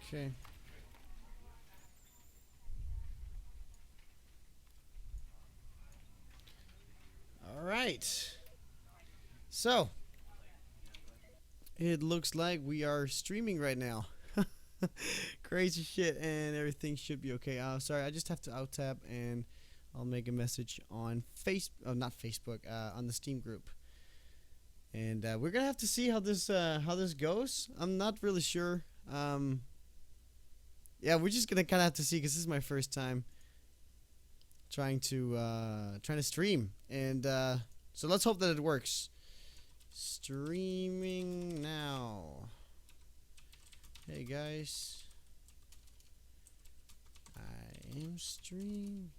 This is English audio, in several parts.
Okay. All right. So, it looks like we are streaming right now. Crazy shit, and everything should be okay. Sorry, I just have to out tab and I'll make a message on not Facebook, on the Steam group. And we're gonna have to see how this goes. I'm not really sure. Yeah, we're just gonna kind of have to see because this is my first time trying to stream, and so let's hope that it works. Streaming now. Hey guys, I am stream.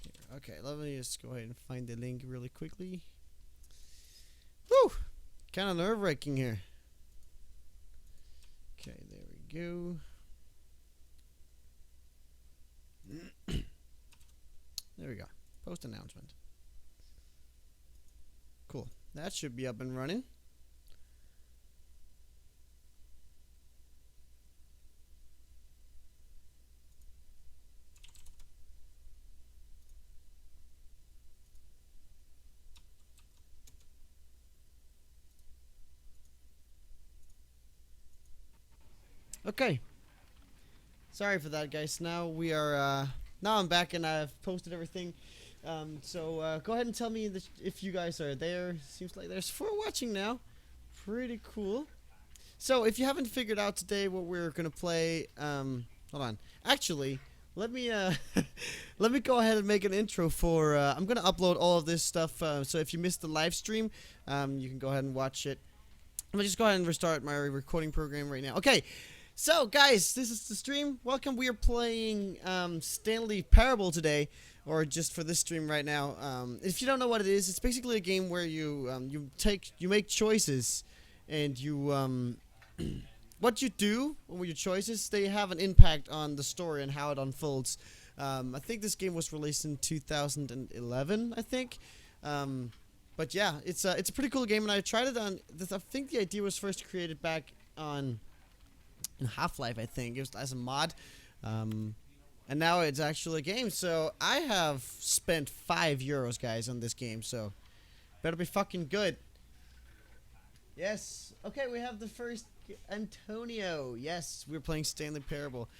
Here. Okay, let me just go ahead and find the link really quickly. Woo! Kind of nerve-wracking here. Okay, there we go. There we go. Post announcement. Cool. That should be up and running. Okay. Sorry for that, guys. Now we are. Now I'm back and I've posted everything. So go ahead and tell me if you guys are there. Seems like there's 4 watching now. Pretty cool. So if you haven't figured out today what we're gonna play, hold on. Actually, let me let me go ahead and make an intro for. I'm gonna upload all of this stuff. So if you missed the live stream, you can go ahead and watch it. I'm gonna just go ahead and restart my recording program right now. Okay. So, guys, this is the stream. Welcome. We are playing Stanley Parable today, or just for this stream right now. If you don't know what it is, it's basically a game where you make choices, and you what you do with your choices, they have an impact on the story and how it unfolds. I think this game was released in 2011. I think. But yeah, it's a pretty cool game, and I tried it on. I think the idea was first created back on. In Half-Life, I think it was as a mod, and now it's actually a game. So I have spent €5, guys, on this game. So better be fucking good. Yes. Okay, we have the first Antonio. Yes, we're playing Stanley Parable.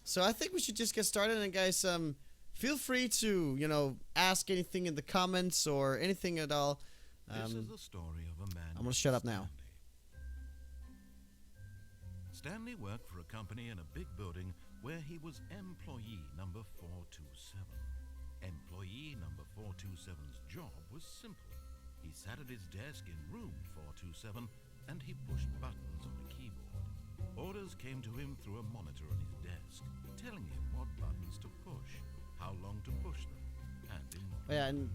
So I think we should just get started. And guys, feel free to ask anything in the comments or anything at all. This is the story of a man. I'm gonna shut up now. Stanley worked for a company in a big building where he was employee number 427. Employee number 427's job was simple. He sat at his desk in room 427 and he pushed buttons on a keyboard. Orders came to him through a monitor on his desk, telling him what buttons to push, how long to push them, and in what Yeah, and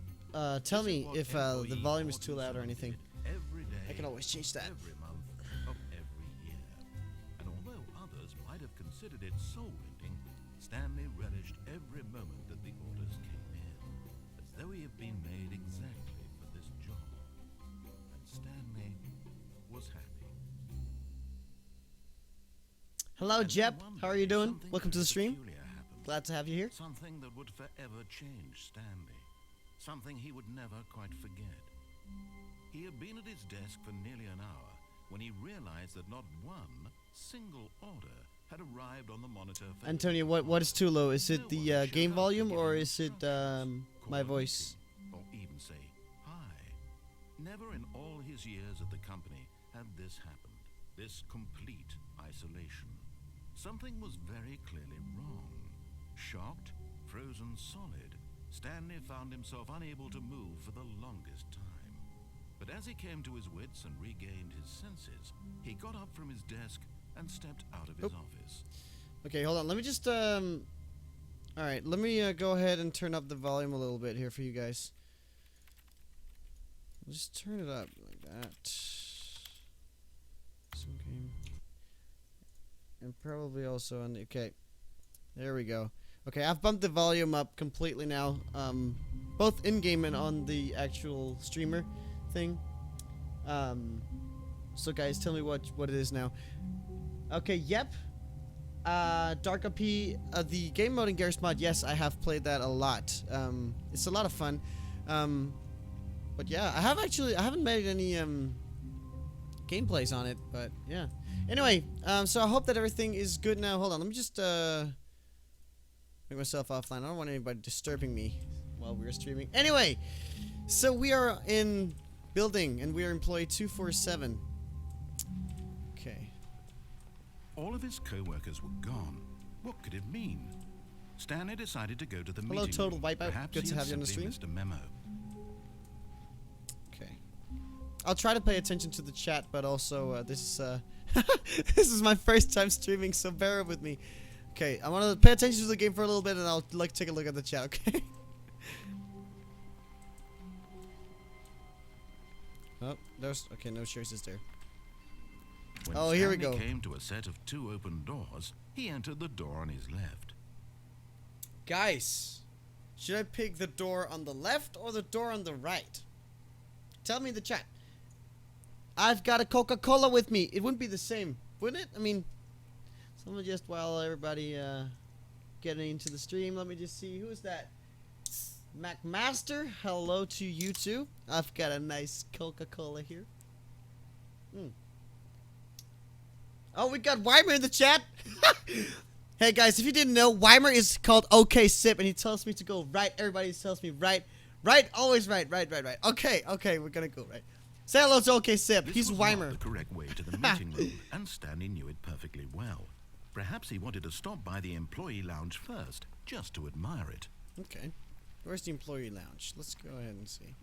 tell me if the volume is too loud or anything. Every day, I can always change that. every month of every year. And although others might have considered it soul-rending, Stanley relished every moment that the orders came in, as though he had been made exactly for this job. And Stanley was happy. Hello, And Jep. then one How are you day, doing? something Welcome to the very stream. peculiar happened. Glad to have you here. Something that would forever change Stanley. Something he would never quite forget. He had been at his desk for nearly an hour when he realized that not one single order had arrived on the monitor. For Antonio, him. what is too low? Is No it one the showed game up to volume give or him is it instructions, my call voice? him, or even say hi? Never in all his years at the company had this happened. This complete isolation. Something was very clearly wrong. Shocked, frozen solid, Stanley found himself unable to move for the longest time. But as he came to his wits and regained his senses, he got up from his desk and stepped out of his office. Okay, hold on. Let me just all right, let me go ahead and turn up the volume a little bit here for you guys. Just turn it up like that. Some game. And probably also on the, okay. There we go. Okay, I've bumped the volume up completely now. Both in game and on the actual streamer thing. So guys, tell me what it is now. Okay, yep. Dark OP, the game mode in Garry's Mod, yes, I have played that a lot. It's a lot of fun. But yeah, I haven't made any gameplays on it, but yeah. Anyway, so I hope that everything is good now. Hold on, let me just make myself offline. I don't want anybody disturbing me while we're streaming. Anyway, so we are in building and we are employee 247. Okay. All of his co-workers were gone. What could it mean? Stanley decided to go to the Hello, meeting Total room. Wipeout. Perhaps Good to he have you on the simply stream. missed a memo. Okay. I'll try to pay attention to the chat, but also this is this is my first time streaming, so bear with me. Okay, I want to pay attention to the game for a little bit, and I'll take a look at the chat. Okay. Oh, there's okay. No choices there. When Oh, here we Stanley go. came to a set of 2 open doors, he entered the door on his left. Guys, should I pick the door on the left or the door on the right? Tell me in the chat. I've got a Coca-Cola with me. It wouldn't be the same, wouldn't it? I mean, someone just while everybody getting into the stream, let me just see who's that. MacMaster, hello to you too. I've got a nice Coca-Cola here. Oh, we got Weimer in the chat. Hey guys, if you didn't know, Weimer is called OK Sip, and he tells me to go right. Everybody tells me right, always right. Okay, we're gonna go right. Say hello to OK Sip. This He's was Weimer. not the correct way to the meeting room, and Stanley knew it perfectly well. Perhaps he wanted to stop by the employee lounge first, just to admire it. Okay, where's the employee lounge? Let's go ahead and see.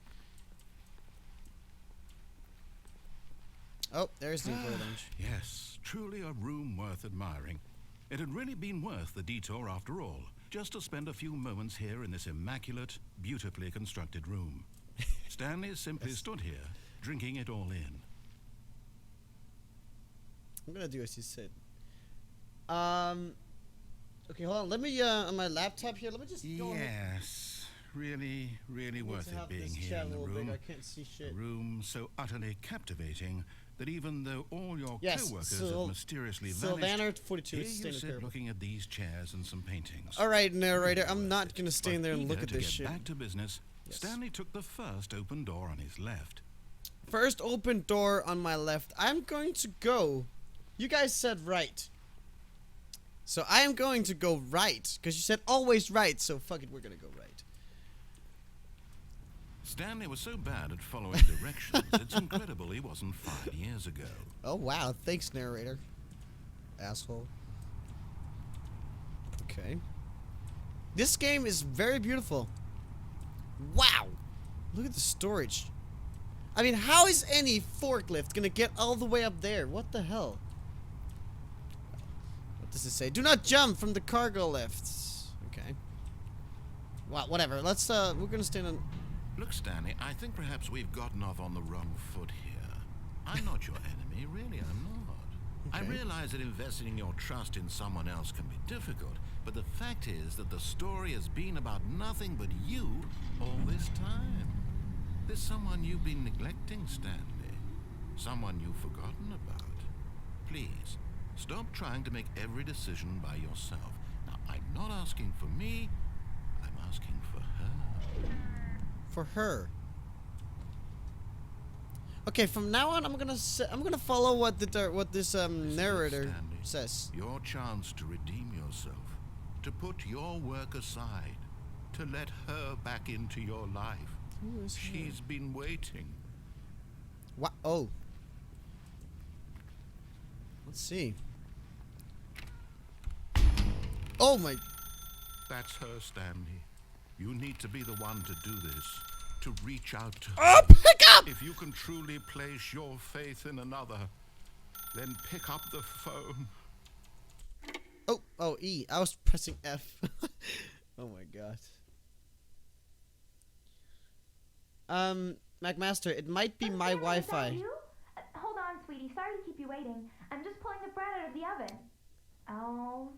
Oh, there's the employee lounge. Yes, truly a room worth admiring. It had really been worth the detour after all, just to spend a few moments here in this immaculate, beautifully constructed room. Stanley simply stood here, drinking it all in. I'm gonna do as he said. Okay, hold on. Let me on my laptop here. Let me just go ahead. Yes, really I worth need to it have being this here chat in a the little room. big. I can't see shit. A room so utterly captivating that even though all your Yes, co-workers have mysteriously vanished, Sylvaner 42 here is you staying sit there. looking at these chairs and some paintings. All right, narrator. Really I'm worth not it. gonna stand there and But look eager at to this get shit. back to business, Yes. Stanley took the first open door on his left. First open door on my left. I'm going to go. You guys said right. So I am going to go right. Because you said always right. So fuck it, we're going to go right. Stanley was so bad at following directions, it's incredible he wasn't 5 years ago. Oh wow, thanks narrator. Asshole. Okay. This game is very beautiful. Wow. Look at the storage. I mean, how is any forklift gonna get all the way up there? What the hell? What does it say? Do not jump from the cargo lifts. Okay. Well, whatever. Let's we're gonna stand on. Look, Stanley, I think perhaps we've gotten off on the wrong foot here. I'm not your enemy, really, I'm not. I Okay. realize that investing your trust in someone else can be difficult, but the fact is that the story has been about nothing but you all this time. There's someone you've been neglecting, Stanley. Someone you've forgotten about. Please, stop trying to make every decision by yourself. Now, I'm not asking for me, I'm asking for her. For her. Okay, from now on, I'm gonna follow what this narrator Stanley, says. your chance to redeem yourself, to put your work aside, to let her back into your life. Who is her? She's been waiting. What? Oh. Let's see. Oh my. That's her, Stanley. You need to be the one to do this, to reach out to her. Oh, pick up! If you can truly place your faith in another, then pick up the phone. Oh, E. I was pressing F. Oh my god. MacMaster, it might be my Wi-Fi. Hold on, sweetie. Sorry to keep you waiting. I'm just pulling the bread out of the oven. All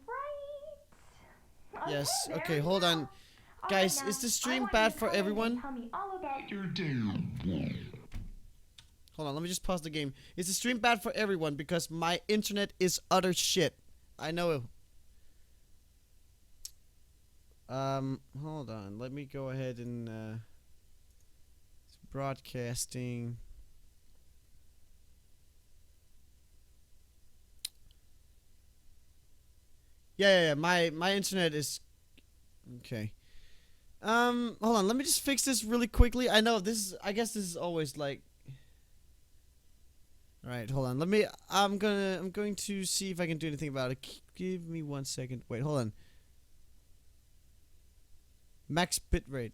right. Yes. there Okay, we hold go. on. All Guys, right, now, is the I stream want bad you to for come in and everyone? Tell me all about your day. Hold on, let me just pause the game. Is the stream bad for everyone? Because my internet is utter shit. I know. Hold on. Let me go ahead and broadcasting. Yeah. My internet is okay. Hold on. Let me just fix this really quickly. I know this is. I guess this is always like. All right, hold on. I'm going to see if I can do anything about it. Give me 1 second. Wait, hold on. Max bitrate.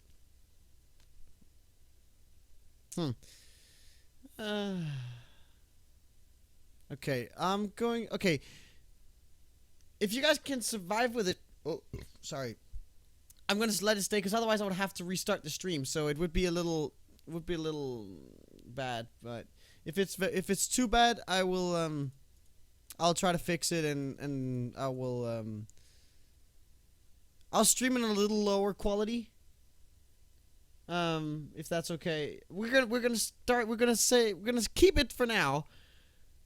Okay, I'm going. Okay. If you guys can survive with it. Oh, sorry. I'm gonna let it stay because otherwise I would have to restart the stream. So it would be a little. Bad, but if it's too bad, I will I'll try to fix it and I will I'll stream in a little lower quality. If that's okay. We're gonna keep it for now.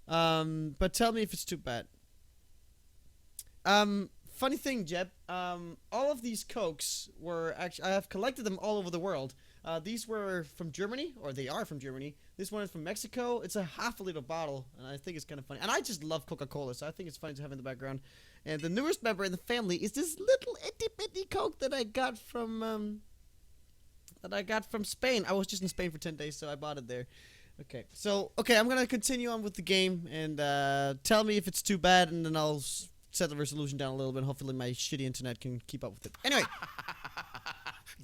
But tell me if it's too bad. Funny thing, Jeb. All of these Cokes were actually I have collected them all over the world. These were from Germany, or they are from Germany. This one is from Mexico. It's a half a liter bottle, and I think it's kind of funny. And I just love Coca-Cola, so I think it's funny to have in the background. And the newest member in the family is this little itty-bitty Coke that I got from Spain. I was just in Spain for 10 days, so I bought it there. Okay, so I'm gonna continue on with the game, and tell me if it's too bad, and then I'll set the resolution down a little bit. Hopefully, my shitty internet can keep up with it. Anyway.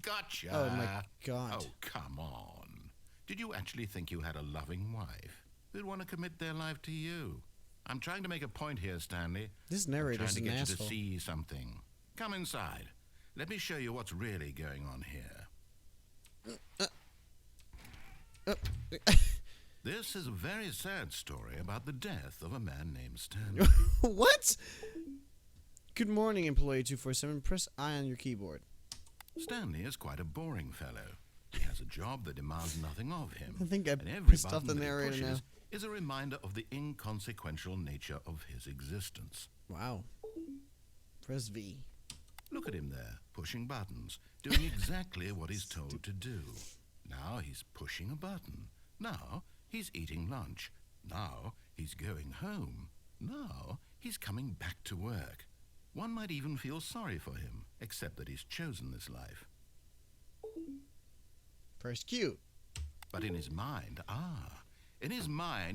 Gotcha. Oh my god. Oh, come on. Did you actually think you had a loving wife who'd want to commit their life to you? I'm trying to make a point here, Stanley. This narrator's an asshole. I'm trying to get you to see asshole. something. Come inside. Let me show you what's really going on here. This is a very sad story about the death of a man named Stanley. What? Good morning, employee 247. Press I on your keyboard. Stanley is quite a boring fellow. He has a job that demands nothing of him. I think I and every pissed off the button that he narrator now. pushes is a reminder of the inconsequential nature of his existence. Wow. Press V. Look at him there, pushing buttons, doing exactly what he's told to do. Now he's pushing a button. Now he's eating lunch. Now he's going home. Now he's coming back to work. One might even feel sorry for him, except that he's chosen this life. Press Q. But in his mind,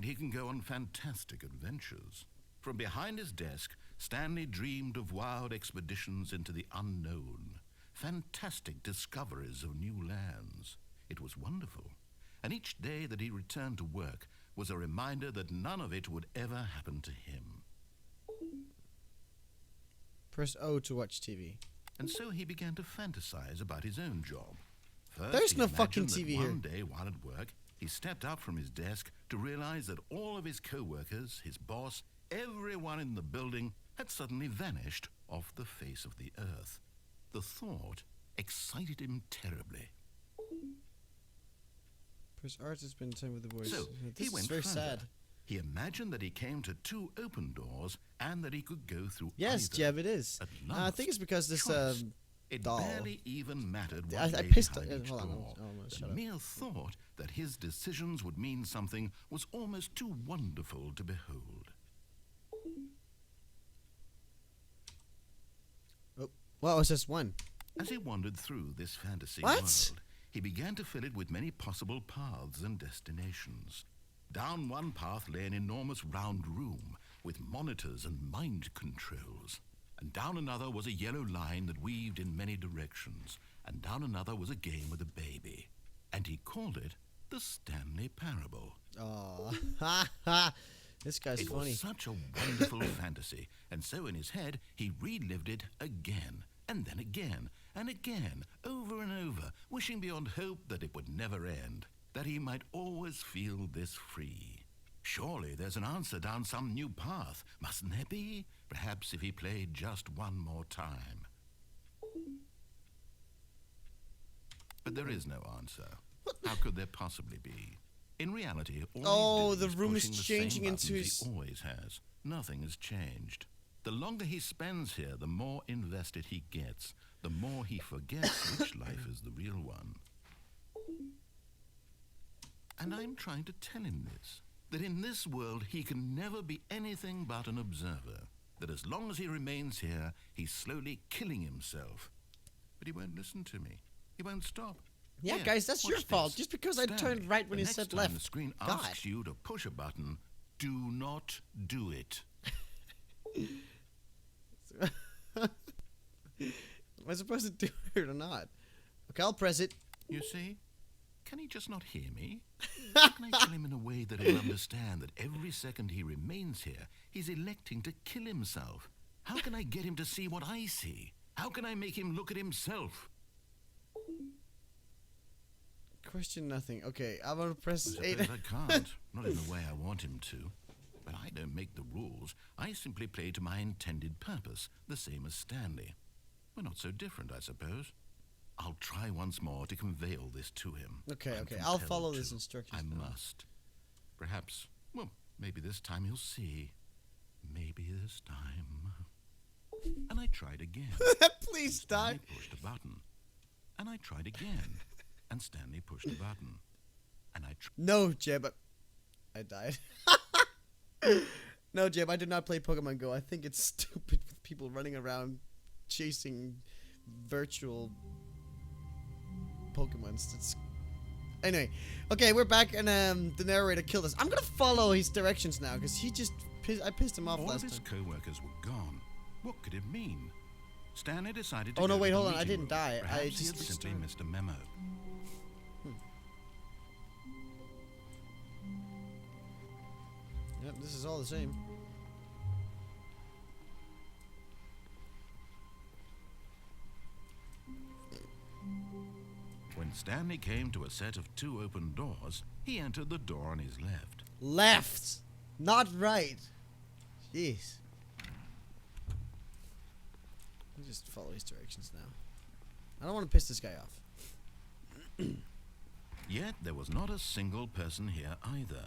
he can go on fantastic adventures. From behind his desk, Stanley dreamed of wild expeditions into the unknown, fantastic discoveries of new lands. It was wonderful, and each day that he returned to work was a reminder that none of it would ever happen to him. Press O to watch TV. And so he began to fantasize about his own job. First, There's he no fucking imagined TV that here. one day while at work, he stepped up from his desk to realize that all of his co-workers, his boss, everyone in the building had suddenly vanished off the face of the earth. The thought excited him terribly. Press R to spend time with the boys. So This he is went very further. sad. He imagined that he came to 2 open doors and that he could go through Yes, either. Jeb, it is. At I think it's because this choice. It doll. barely even mattered what I lay pissed. behind each Hold on. door. Almost The shut up. mere thought that his decisions would mean something was almost too wonderful to behold. Oh, well, it's just one. As he wandered through this fantasy What? world, he began to fill it with many possible paths and destinations. Down one path lay an enormous round room with monitors and mind controls. And down another was a yellow line that weaved in many directions. And down another was a game with a baby. And he called it the Stanley Parable. Oh, ha ha! This guy's It funny. was such a wonderful fantasy, and so in his head he relived it again, and then again, and again, over and over, wishing beyond hope that it would never end, that he might always feel this free. Surely there's an answer down some new path, mustn't there be? Perhaps if he played just one more time. But there is no answer. How could there possibly be? In reality, all Oh, he's doing the room is pushing the same changing into buttons his... he always has. Nothing has changed. The longer he spends here, the more invested he gets. The more he forgets which life is the real one. And I'm trying to tell him this. That in this world, he can never be anything but an observer. That as long as he remains here, he's slowly killing himself. But he won't listen to me. He won't stop. Yeah, Here, guys, that's your watch fault. this. Just because I Stanley, turned right when the he next said time left. the screen God. asks you to push a button, do not do it. Am I supposed to do it or not? Okay, I'll press it. You see? Can he just not hear me? How can I tell him in a way that he'll understand that every second he remains here, he's electing to kill himself? How can I get him to see what I see? How can I make him look at himself? Question nothing. Okay, I'm gonna press I 8. suppose I can't. Not in the way I want him to. But I don't make the rules. I simply play to my intended purpose, the same as Stanley. We're not so different, I suppose. I'll try once more to convey all this to him. Okay, I'm okay, I'll compelled follow to. this instructions I now. must. Perhaps, well, maybe this time he'll see. Maybe this time. And I tried again. Please Stanley die. pushed a button. And I tried again. And Stanley pushed a button. And I tried. No, Jeb. I died. No, Jeb, I do not play Pokemon Go. I think it's stupid with people running around chasing virtual Pokemons. That's... Anyway, okay, we're back, and the narrator killed us. I'm gonna follow his directions now, because he just I pissed him off All of last his time. co-workers were gone. What could it mean? Stanley decided to Oh, no, go wait, to the hold on, I meeting didn't room. die. I Perhaps he just had simply restarted. missed a memo. Yep, this is all the same. When Stanley came to a set of 2 open doors, he entered the door on his left. Left, not right. Jeez. Let me just follow his directions now. I don't want to piss this guy off. Yet there was not a single person here either.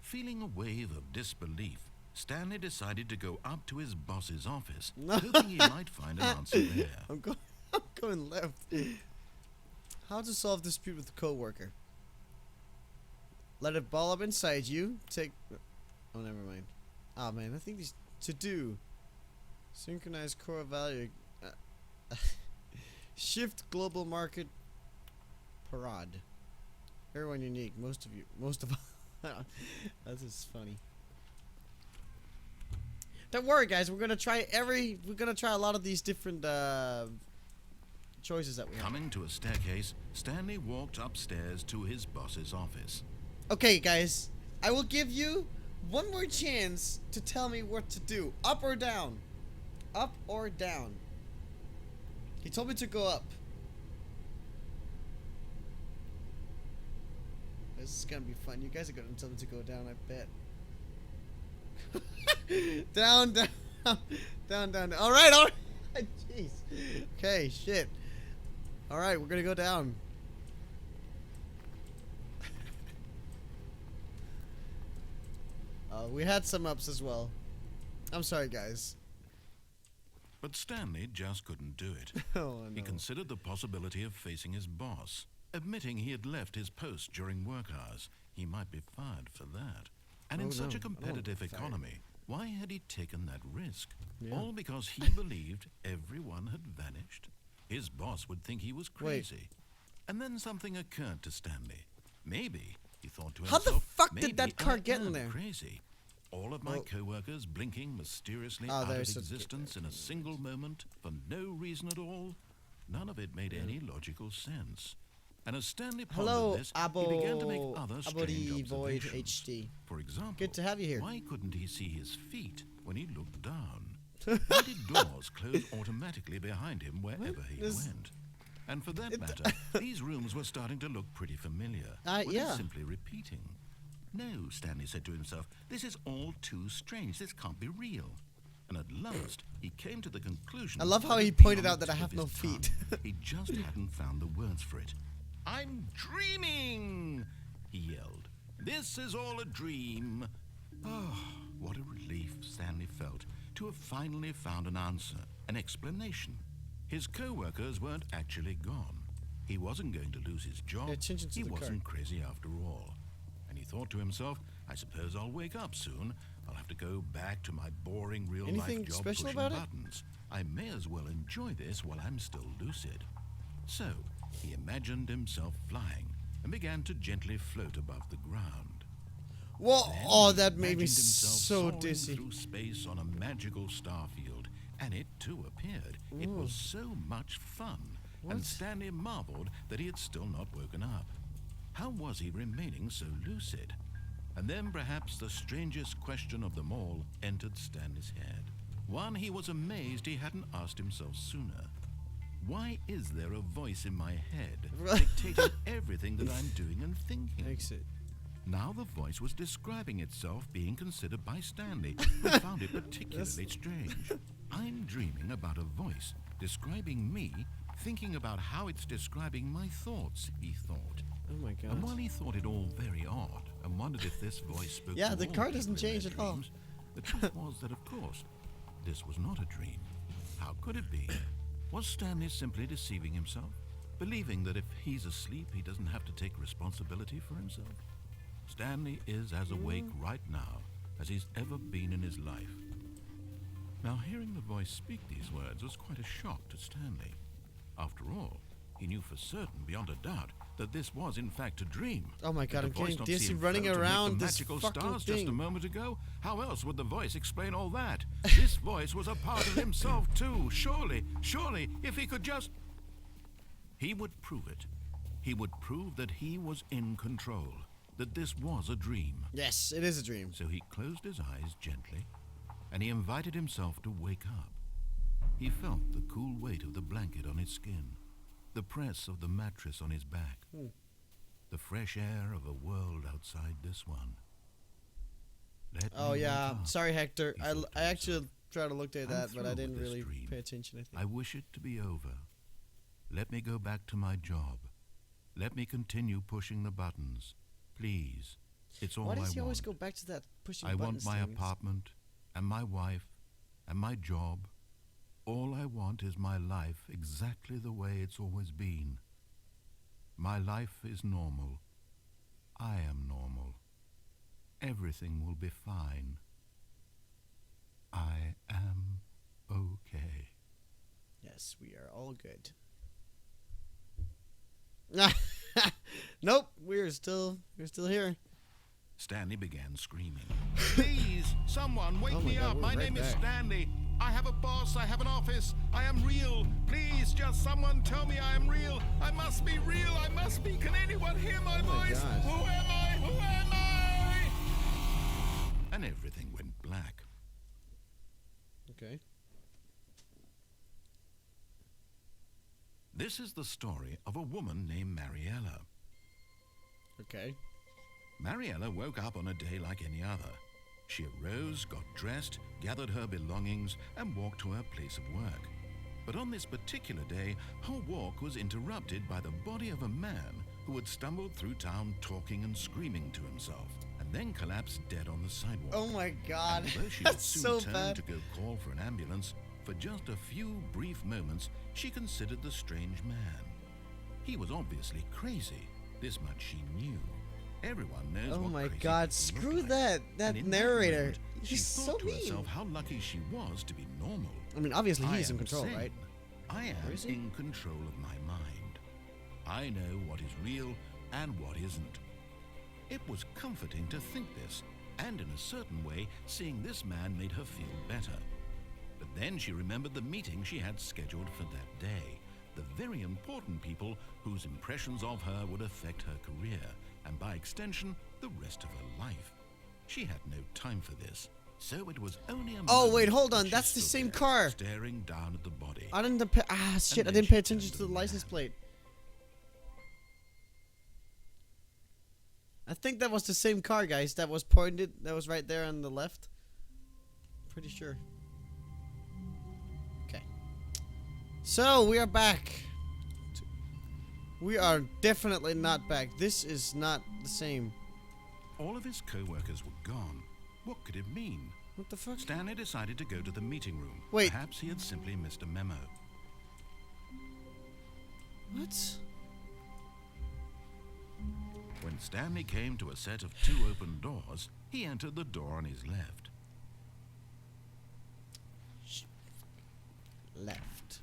Feeling a wave of disbelief, Stanley decided to go up to his boss's office, hoping he might find an answer there. I'm going left. How to solve dispute with a coworker? Let it ball up inside you. Take. Oh, never mind. Oh man, I think these to do. Synchronize core value. Shift global market. Parade. Everyone unique. Most of all. That's just funny. Don't worry, guys. We're gonna try a lot of these different choices that we have. Coming to a staircase, Stanley walked upstairs to his boss's office. Okay, guys. I will give you one more chance to tell me what to do. Up or down? Up or down? He told me to go up. This is gonna be fun. You guys are gonna tell me to go down, I bet. Down, down, down, down. All right. Jeez. Okay, shit. All right, we're gonna go down. We had some ups as well. I'm sorry, guys. But Stanley just couldn't do it. Oh no. He considered the possibility of facing his boss. Admitting he had left his post during work hours, he might be fired for that. And in Oh, such no, a I don't want to competitive be fired. economy, why had he taken that risk? Yeah. All because he believed everyone had vanished? His boss would think he was crazy. And then something occurred to Stanley. Maybe, he thought to How himself, the fuck did maybe that car I get in am there? crazy. All of my Well- co-workers blinking mysteriously Oh, out of there's a- existence in a single moment for no reason at all. None of it made any logical sense. And as Stanley pondered Hello, this, he began to make other strange Abody Void observations. HD. For example, Good to have you here. why couldn't he see his feet when he looked down? Why did doors close automatically behind him wherever he This- went? And for that matter, these rooms were starting to look pretty familiar. Were they yeah. simply repeating? No, Stanley said to himself, this is all too strange. This can't be real. And at last, he came to the conclusion... I love how that he had been pointed on out the that I tip have of no his feet. tongue. He just hadn't found the words for it. I'm dreaming! He yelled. This is all a dream. Oh, what a relief Stanley felt to have finally found an answer, an explanation. His co-workers weren't actually gone. He wasn't going to lose his job. Pay attention to He the wasn't card. crazy after all. And he thought to himself, I suppose I'll wake up soon. I'll have to go back to my boring real-life Anything job special pushing about it? buttons. I may as well enjoy this while I'm still lucid. So, he imagined himself flying and began to gently float above the ground. Whoa! Then Oh, he that made me imagined himself so soaring dizzy. through space on a magical star field, and it too appeared. It was so much fun, What? and Stanley marveled that he had still not woken up. How was he remaining so lucid? And then perhaps the strangest question of them all entered Stanley's head. One he was amazed he hadn't asked himself sooner. Why is there a voice in my head dictating everything that I'm doing and thinking? Exit. Now the voice was describing itself being considered by Stanley, who found it particularly strange. I'm dreaming about a voice describing me, thinking about how it's describing my thoughts, he thought. Oh my god. And while he thought it all very odd and wondered if this voice spoke Yeah, to the all card people doesn't in their change at all. dreams, the truth was that, of course, this was not a dream. How could it be? Was Stanley simply deceiving himself, believing that if he's asleep, he doesn't have to take responsibility for himself? Stanley is as awake right now as he's ever been in his life. Now, hearing the voice speak these words was quite a shock to Stanley. After all, he knew for certain, beyond a doubt, that this was in fact a dream. Oh my Did god, the I'm voice getting not dizzy see him running float and make around the this magical fucking stars thing. just a moment ago? How else would the voice explain all that? This voice was a part of himself too. Surely, if he could just... He would prove it. He would prove that he was in control, that this was a dream. Yes, it is a dream. So he closed his eyes gently, and he invited himself to wake up. He felt the cool weight of the blanket on his skin, the press of the mattress on his back, the fresh air of a world outside this one. Let Oh me yeah, wake up, sorry Hector. he I thought to actually himself. tried to look at I'm that, but I through didn't with this really dream. pay attention, I think. I wish it to be over. Let me go back to my job. Let me continue pushing the buttons. Please. It's all Why I does he always want. go back to that pushing I buttons want my thing? apartment, and my wife, and my job. All I want is my life exactly the way it's always been. My life is normal. I am normal. Everything will be fine. I am okay. Yes, we are all good. Nope, we're still here. Stanley began screaming. Please, someone, wake Oh my me God, up. we're My right name is back. Stanley. I have a boss. I have an office. I am real. Please, just someone tell me I am real. I must be real. I must be. Can anyone hear my Oh my voice? God. Who am I? Who am I? And everything went black. Okay. This is the story of a woman named Mariella. Okay. Mariella woke up on a day like any other. She arose, got dressed, gathered her belongings, and walked to her place of work. But on this particular day, her walk was interrupted by the body of a man who had stumbled through town talking and screaming to himself, and then collapsed dead on the sidewalk. Oh my god. And although she would That's soon so turn bad. to go call for an ambulance, for just a few brief moments, she considered the strange man. He was obviously crazy. This much she knew. Everyone knows Oh what my crazy god, people screw look like. that And in narrator. moment, she He's so thought to mean. herself how lucky she was to be normal. I mean, obviously I he's in am control, sane. right? I am Or is he? in control of my mind. I know what is real and what isn't. It was comforting to think this, and in a certain way, seeing this man made her feel better. But then she remembered the meeting she had scheduled for that day, the very important people whose impressions of her would affect her career, and by extension, the rest of her life. She had no time for this, so it was only a Oh, moment wait, hold that on, she that's the stood same there, car. staring down at the body. I didn't pay. Ah, shit! I then didn't pay she attention turned to to the the license man. plate. I think that was the same car, guys. That was pointed. That was right there on the left. Pretty sure. Okay. So we are back. We are definitely not back. This is not the same. All of his co-workers were gone. What could it mean? What the fuck? Stanley decided to go to the meeting room. Wait. Perhaps he had simply missed a memo. What? When Stanley came to a set of 2 open doors, he entered the door on his left. Left.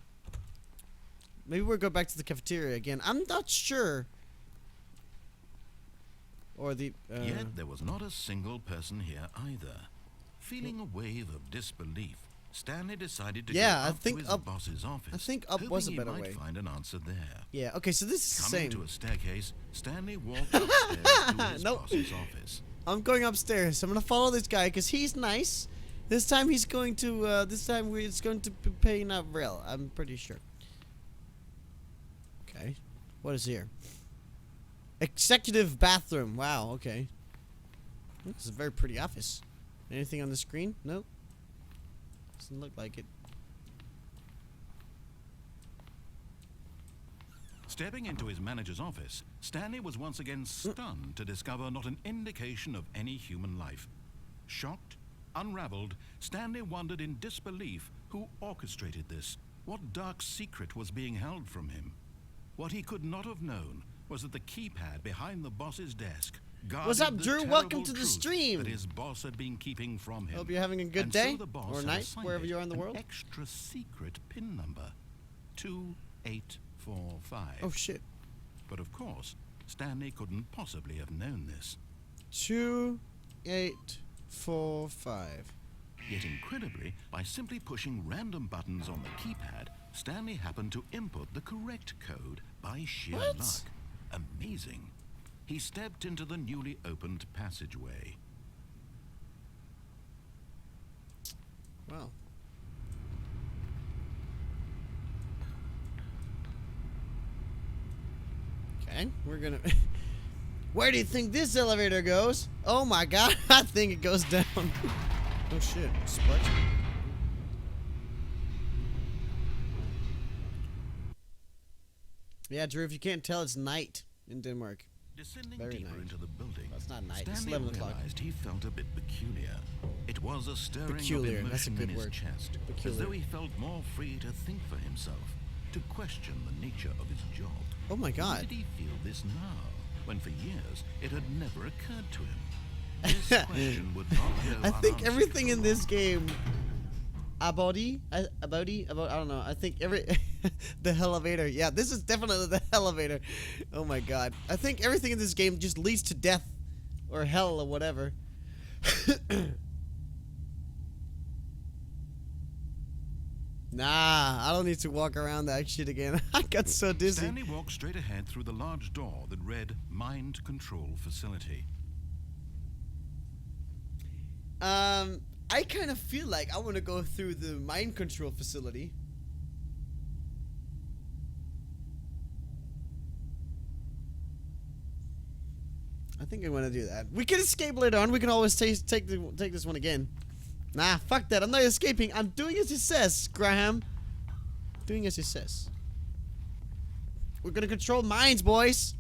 Maybe we'll go back to the cafeteria again. I'm not sure. Or the. Yet there was not a single person here either. Feeling a wave of disbelief, Stanley decided to go up to his boss's office. I think up was a better way. Hoping he might find an answer there. Yeah. Okay. So this is the Coming same. to a staircase, Stanley walked upstairs to his boss's office. I'm going upstairs. I'm gonna follow this guy because he's nice. This time he's going to. This time it's going to be paying out real. I'm pretty sure. Okay. What is here? Executive bathroom. Wow. Okay. This is a very pretty office. Anything on the screen? Nope. Doesn't look like it. Stepping into his manager's office, Stanley was once again stunned to discover not an indication of any human life. Shocked, unraveled, Stanley wondered in disbelief who orchestrated this. What dark secret was being held from him? What he could not have known was that the keypad behind the boss's desk guarded What's up, the Drew? terrible Welcome to the truth stream. that his boss had been keeping from him. Hope you're having a good And day so the boss or had night, assigned wherever it you are in the an world. extra secret PIN number, 2845. Oh shit. But of course, Stanley couldn't possibly have known this. 2845. Yet incredibly, by simply pushing random buttons on the keypad, Stanley happened to input the correct code by sheer What? luck. Amazing. He stepped into the newly opened passageway. Wow. Okay, we're gonna. Where do you think this elevator goes? Oh my god, I think it goes down. Oh shit, split. Yeah, Drew, if you can't tell, it's night in Denmark. Descending Very deeper nice. into the building, Well, it's not night, it's Stanley 11 o'clock. realized he felt a bit peculiar. It was a stirring Peculiar, of that's a emotion good in his word. chest, as Peculiar. though he felt more free to think for himself, to question the nature of his job. Oh my Why god. did he feel this now, when for years it had never occurred to him? This question would not go I think unanswered everything for in this long. game I don't know. I think the elevator. Yeah, this is definitely the elevator. Oh my god. I think everything in this game just leads to death or hell or whatever. Nah, I don't need to walk around that shit again. I got so dizzy. Stanley walked straight ahead through the large door that read Mind Control Facility. I kind of feel like I want to go through the mind control facility. I think I want to do that. We can escape later on. We can always take this one again. Nah, fuck that. I'm not escaping. I'm doing as he says, Graham. Doing as he says. We're gonna control minds, boys.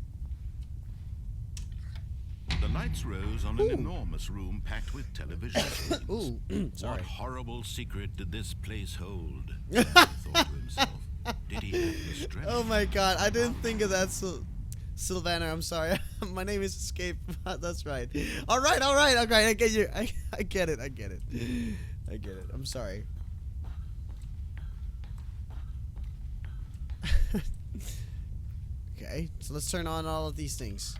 The lights rose on an enormous room packed with television screens. Ooh, sorry. What horrible secret did this place hold? Stanley thought to himself. Did he have the strength? Oh my god, I didn't think of that, Sylvana. I'm sorry. My name is Escape. That's right. All right. I get you. I get it. I get it. I'm sorry. Okay, so let's turn on all of these things.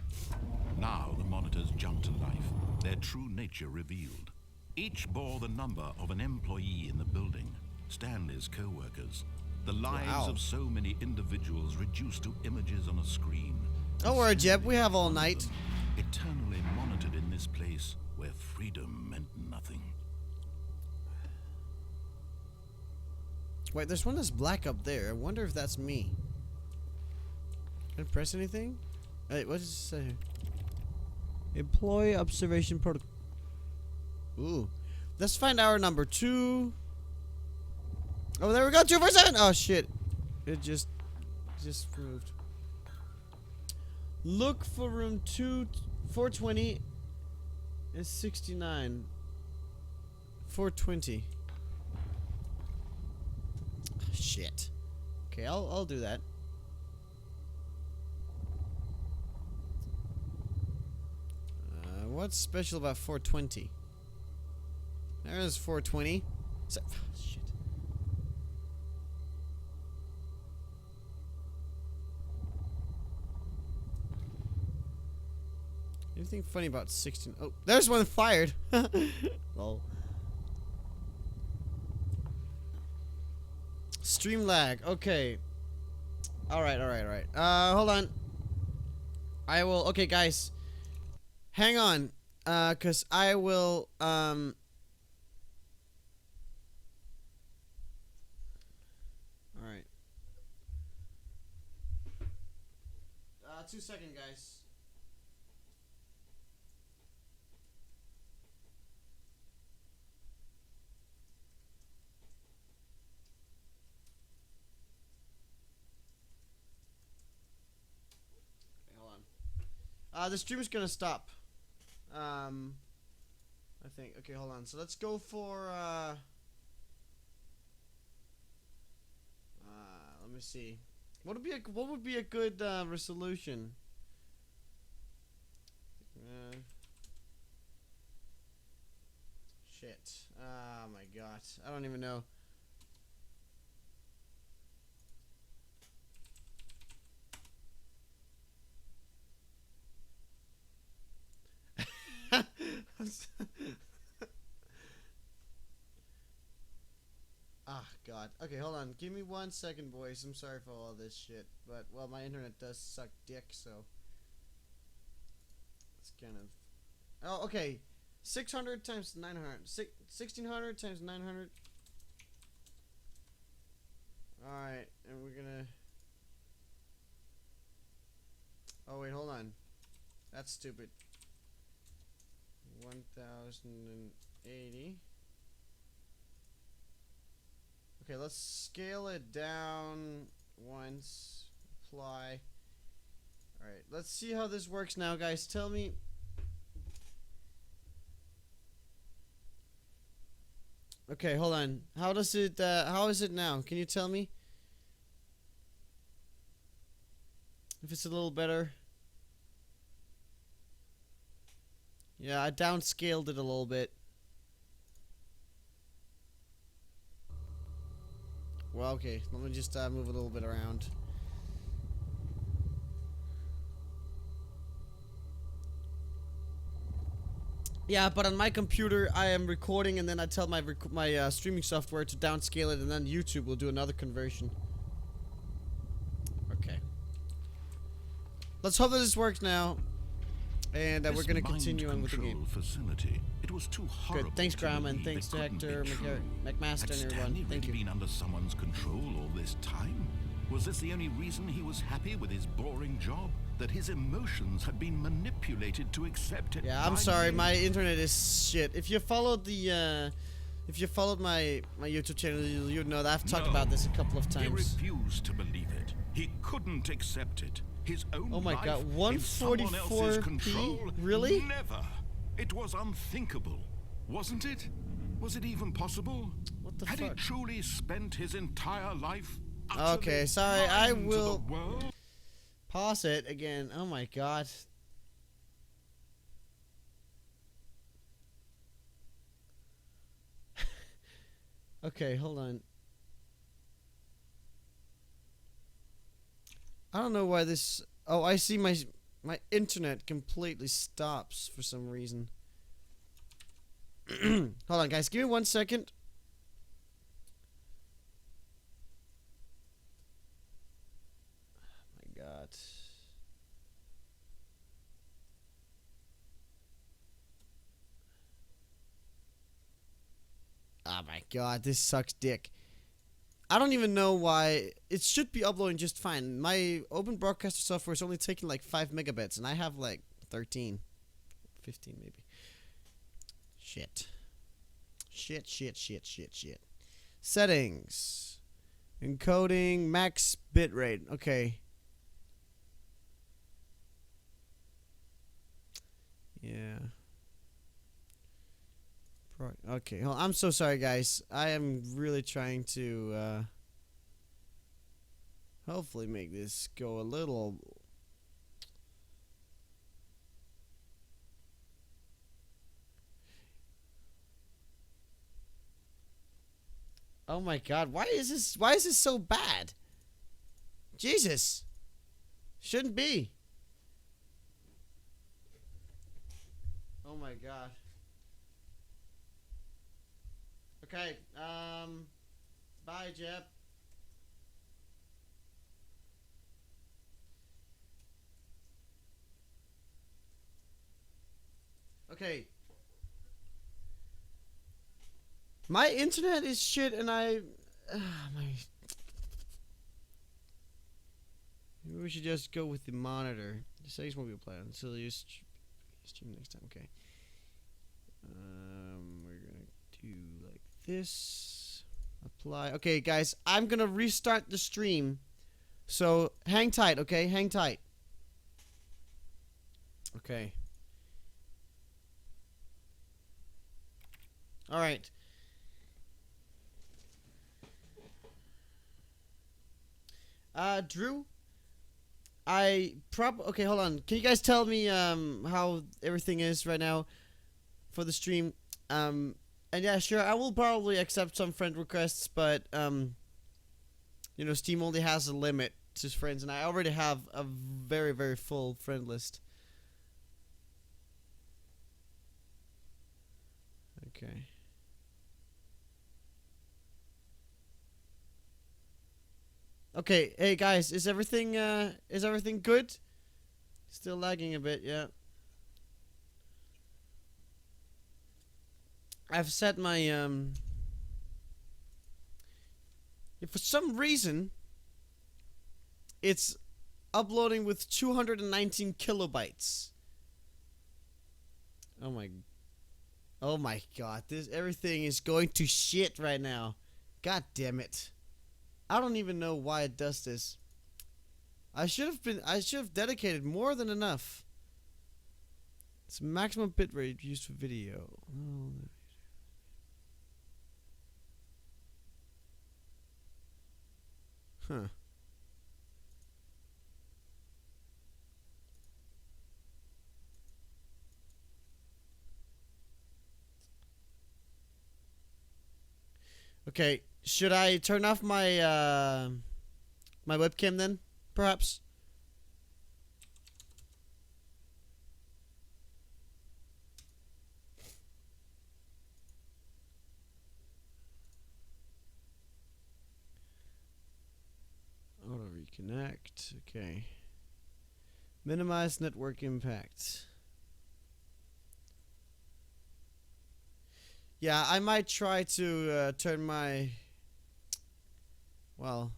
Now the monitors jumped to life, their true nature revealed. Each bore the number of an employee in the building, Stanley's co-workers. The lives Wow. of so many individuals reduced to images on a screen. Don't worry, Jeb. We have all night. Eternally monitored in this place where freedom meant nothing. Wait, there's one that's black up there. I wonder if that's me. Can I press anything? Wait, what does it say here? Employee observation protocol. Ooh. Let's find our number 2. Oh, there we go. 247. Oh, shit. It just moved. Look for room 420 It's 69. 420. Shit. Okay, I'll do that. What's special about 420? There's 420. So, shit. Anything funny about 16? Oh, there's one fired. Lol. Stream lag. Okay. Alright. Hold on. I will. Okay, guys. Hang on. Cause I will. Alright. 2 seconds, guys. The stream is gonna stop. I think. Okay, hold on. So let's go for. Let me see. What would be a good resolution? Shit. Oh my god. I don't even know. Ah, God. Okay, hold on. Give me 1 second, boys. I'm sorry for all this shit. But, well, my internet does suck dick, so. It's kind of. Oh, okay. 600 times 900. 1600 times 900. Alright, and we're gonna. Oh, wait, hold on. That's stupid. 1080. Okay, let's scale it down once. Apply. Alright, let's see how this works now, guys. Tell me. Okay, hold on. How does it, how is it now? Can you tell me? If it's a little better. Yeah, I downscaled it a little bit. Well, okay. Let me just move a little bit around. Yeah, but on my computer, I am recording, and then I tell my streaming software to downscale it, and then YouTube will do another conversion. Okay. Let's hope that this works now. And we're going to continue on with the game. Facility. It was too horrible. Good. Thanks, Graham, and thanks to Hector, McMaster, and everyone. Thank you. Been under someone's control all this time? Was this the only reason he was happy with his boring job? That his emotions had been manipulated to accept it? Yeah, I'm sorry. My internet is shit. If you followed the, if you followed my YouTube channel, you'd know that I've talked about this a couple of times. He refused to believe it. He couldn't accept it. His own oh my life god, in someone else's 144p? control? Really? Never. It was unthinkable, wasn't it? Was it even possible? What the Had fuck? he truly spent his entire life? Okay, sorry. I will to the world? pause it again. Oh my god. Okay, hold on. I don't know why this. Oh, I see my internet completely stops for some reason. Hold on, guys. Give me 1 second. Oh my god. Oh my god, this sucks dick. I don't even know why. It should be uploading just fine. My open broadcaster software is only taking like 5 megabits, and I have like 13. 15 maybe. Shit. Shit. Settings. Encoding. Max bitrate. Okay. Yeah. Okay, well, I'm so sorry, guys. I am really trying to hopefully make this go a little. Oh my God! Why is this? Why is this so bad? Jesus, shouldn't be. Oh my God. Okay. Bye, Jeb. Okay. My internet is shit, and my. Maybe we should just go with the monitor. The settings won't be applied until you stream next time. Okay. We're gonna do like this. Apply. Okay, guys, I'm gonna restart the stream. So hang tight, okay? Hang tight. Okay. All right. Drew, okay, hold on. Can you guys tell me how everything is right now for the stream? And yeah, sure, I will probably accept some friend requests, but you know, Steam only has a limit to friends, and I already have a very, very full friend list. Okay. Okay, hey guys, is everything good? Still lagging a bit, yeah. I've set my if for some reason it's uploading with 219 kilobytes. Oh my God, this everything is going to shit right now. God damn it. I don't even know why it does this. I should have dedicated more than enough. It's maximum bitrate used for video. Oh. Huh. Okay, should I turn off my my webcam then, perhaps? Auto reconnect. Okay. Minimize network impact. Yeah, I might try to turn my. Well,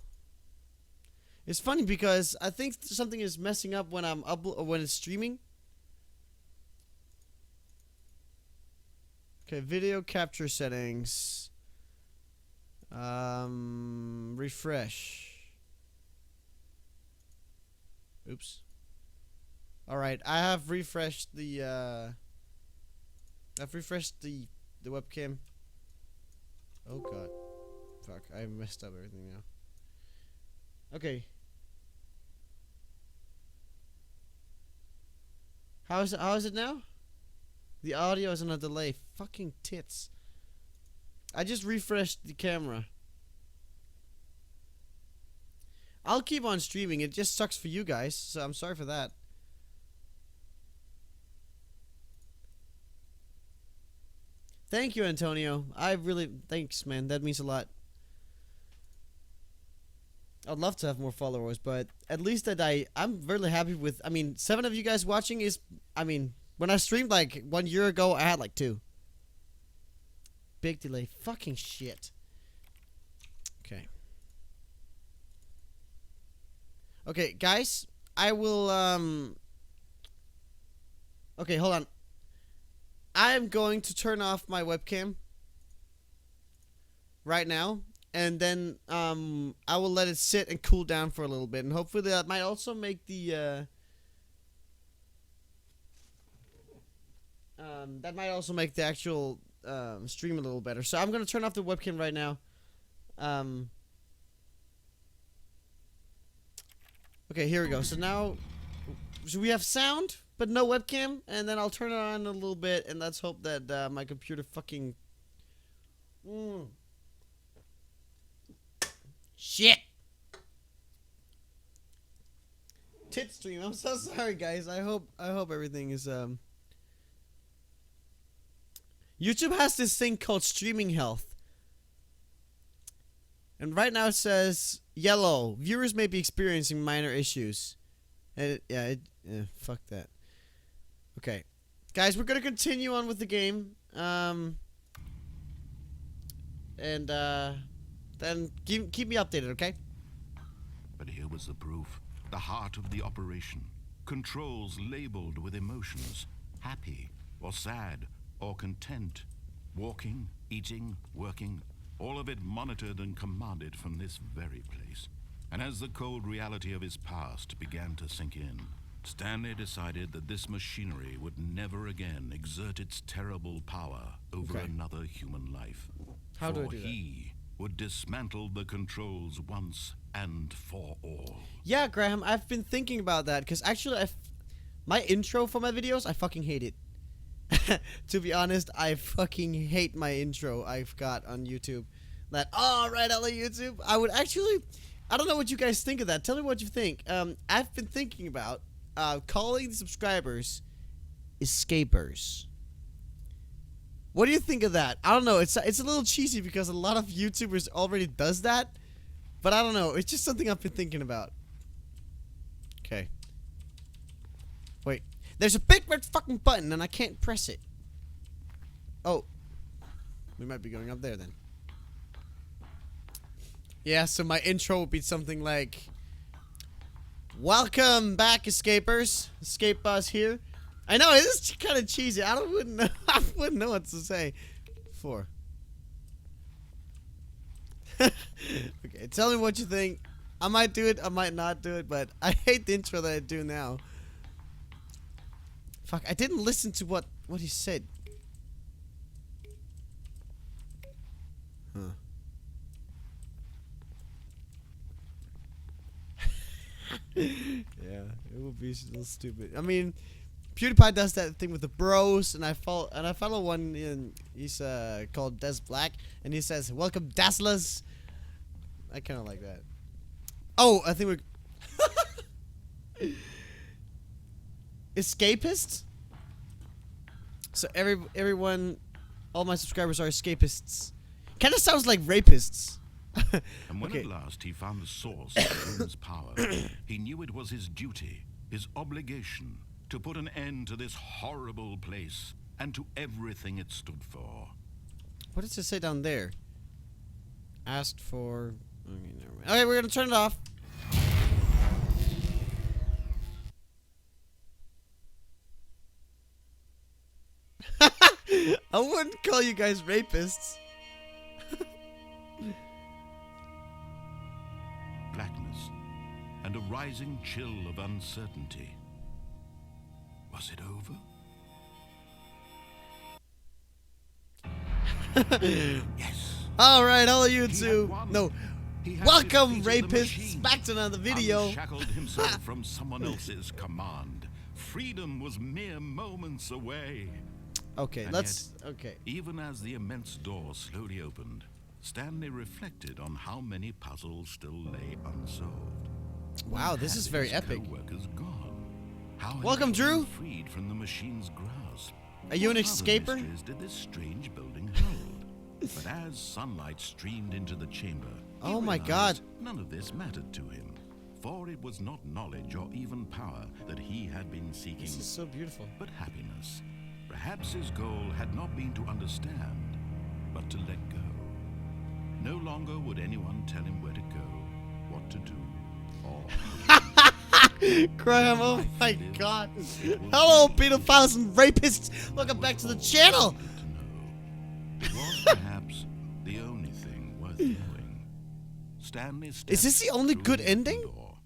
it's funny because I think something is messing up when when it's streaming. Okay, video capture settings. Refresh. Oops. All right, I have refreshed the. I've refreshed the webcam. Oh God, fuck! I messed up everything now. Okay. How is it now? The audio is on a delay. Fucking tits. I just refreshed the camera. I'll keep on streaming. It just sucks for you guys, so I'm sorry for that. Thank you, Antonio. Thanks, man. That means a lot. I'd love to have more followers, but at least I'm really happy with. I mean, 7 of you guys watching is. I mean, when I streamed like 1 year ago, I had like 2. Big delay. Fucking shit. Okay. Okay, guys. I will. Okay, hold on. I am going to turn off my webcam right now, and then I will let it sit and cool down for a little bit, and hopefully that might also make the actual stream a little better. So I'm gonna turn off the webcam right now. Okay, here we go. So now, we have sound, but no webcam, and then I'll turn it on a little bit, and let's hope that my computer fucking... Shit! Tit stream. I'm so sorry, guys. I hope everything is YouTube has this thing called streaming health. And right now it says yellow. Viewers may be experiencing minor issues. And fuck that. Okay. Guys, we're going to continue on with the game. Then keep me updated, okay? But here was the proof. The heart of the operation. Controls labeled with emotions. Happy, or sad, or content. Walking, eating, working. All of it monitored and commanded from this very place. And as the cold reality of his past began to sink in, Stanley decided that this machinery would never again exert its terrible power over another human life. How do I do that? He would dismantle the controls once and for all. Yeah, Graham, I've been thinking about that, because actually my intro for my videos, I fucking hate it. To be honest, I fucking hate my intro I've got on YouTube. That, oh, right, hello YouTube. I would actually, I don't know what you guys think of that. Tell me what you think. I've been thinking about calling the subscribers escapers. What do you think of that? I don't know. It's a little cheesy because a lot of YouTubers already does that. But I don't know. It's just something I've been thinking about. Okay. Wait. There's a big red fucking button and I can't press it. Oh. We might be going up there then. Yeah, so my intro would be something like, welcome back, escapers. EscBoss's here. I know, it is kind of cheesy. I wouldn't know what to say. For. Okay, tell me what you think. I might do it, I might not do it, but I hate the intro that I do now. Fuck, I didn't listen to what he said. Huh. Yeah, it would be a little stupid. I mean, PewDiePie does that thing with the bros, and I follow one, and he's called Des Black, and he says, "Welcome, Dazzlers." I kind of like that. Oh, I think we're escapists. So everyone, all my subscribers are escapists. Kind of sounds like rapists. And when at last he found the source of Boom's power, he knew it was his duty, his obligation, to put an end to this horrible place and to everything it stood for. What does it say down there? Asked for... Okay, never mind. Okay, we're gonna turn it off. I wouldn't call you guys rapists. Blackness and a rising chill of uncertainty. Was it over? Yes. Alright, all of you two. No. He had Welcome, defeated the rapists, machine, back to another video. Unshackled himself from someone else's command. Freedom was mere moments away. Okay, And let's... yet, Okay. even as the immense door slowly opened, Stanley reflected on how many puzzles still lay unsolved. Wow, this is very epic. Co-workers gone? How had Welcome, he been Drew. freed from the machine's grasp? Are you an What other escaper? mysteries did this strange building hold? But as sunlight streamed into the chamber, he Oh my realized God. none of this mattered to him, for it was not knowledge or even power that he had been seeking, This is so beautiful. but happiness. Perhaps his goal had not been to understand, but to let go. No longer would anyone tell him where to go, what to do, or Graham, oh my God. Hello, pedophiles and rapists. Welcome back to the channel. it was perhaps the only thing worth doing. Stanley Is this the stepped only through good the ending? door.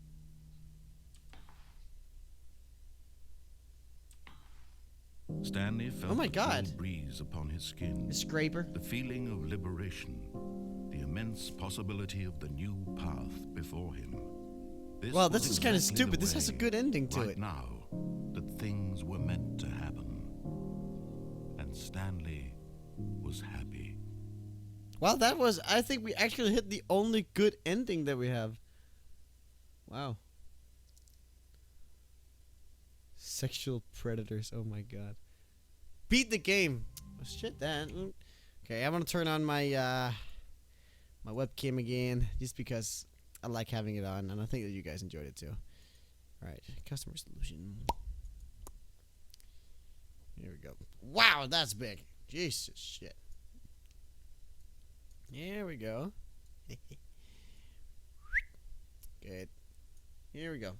Stanley felt Oh my the cool God. breeze upon his skin, A scraper. the feeling of liberation, the immense possibility of the new path before him. Well, this was is kind of exactly the stupid. This has a way, good ending to right it. now, that things were meant to happen. And Stanley was happy. Well, that was... I think we actually hit the only good ending that we have. Wow. Sexual predators. Oh my God. Beat the game. Oh, shit, that. Okay, I'm gonna turn on my my webcam again, just because I like having it on, and I think that you guys enjoyed it too. All right, customer solution. Here we go. Wow, that's big. Jesus shit. Here we go. Good. Here we go.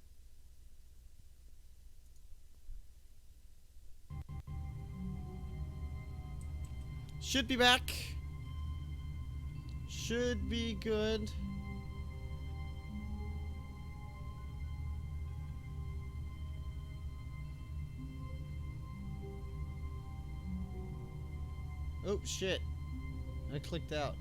Should be back. Should be good. Oh shit. I clicked out.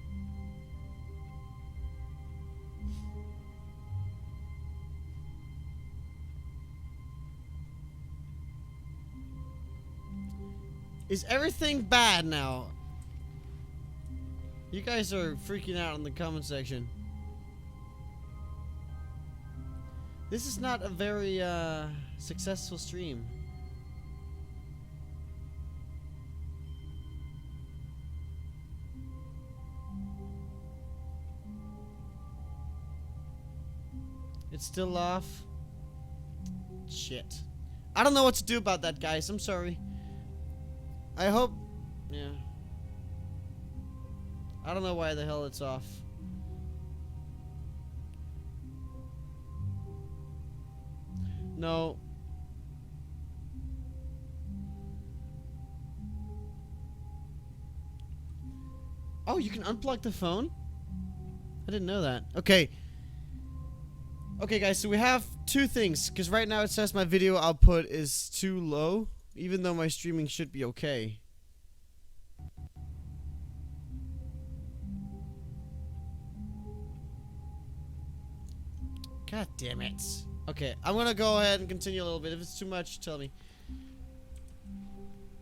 Is everything bad now? You guys are freaking out in the comment section. This is not a very successful stream. It's still off. Shit. I don't know what to do about that, guys. I'm sorry. I hope... Yeah. I don't know why the hell it's off. No. Oh, you can unplug the phone? I didn't know that. Okay. Okay, guys, so we have two things. Because right now it says my video output is too low. Even though my streaming should be okay. God damn it. Okay, I'm gonna go ahead and continue a little bit. If it's too much, tell me.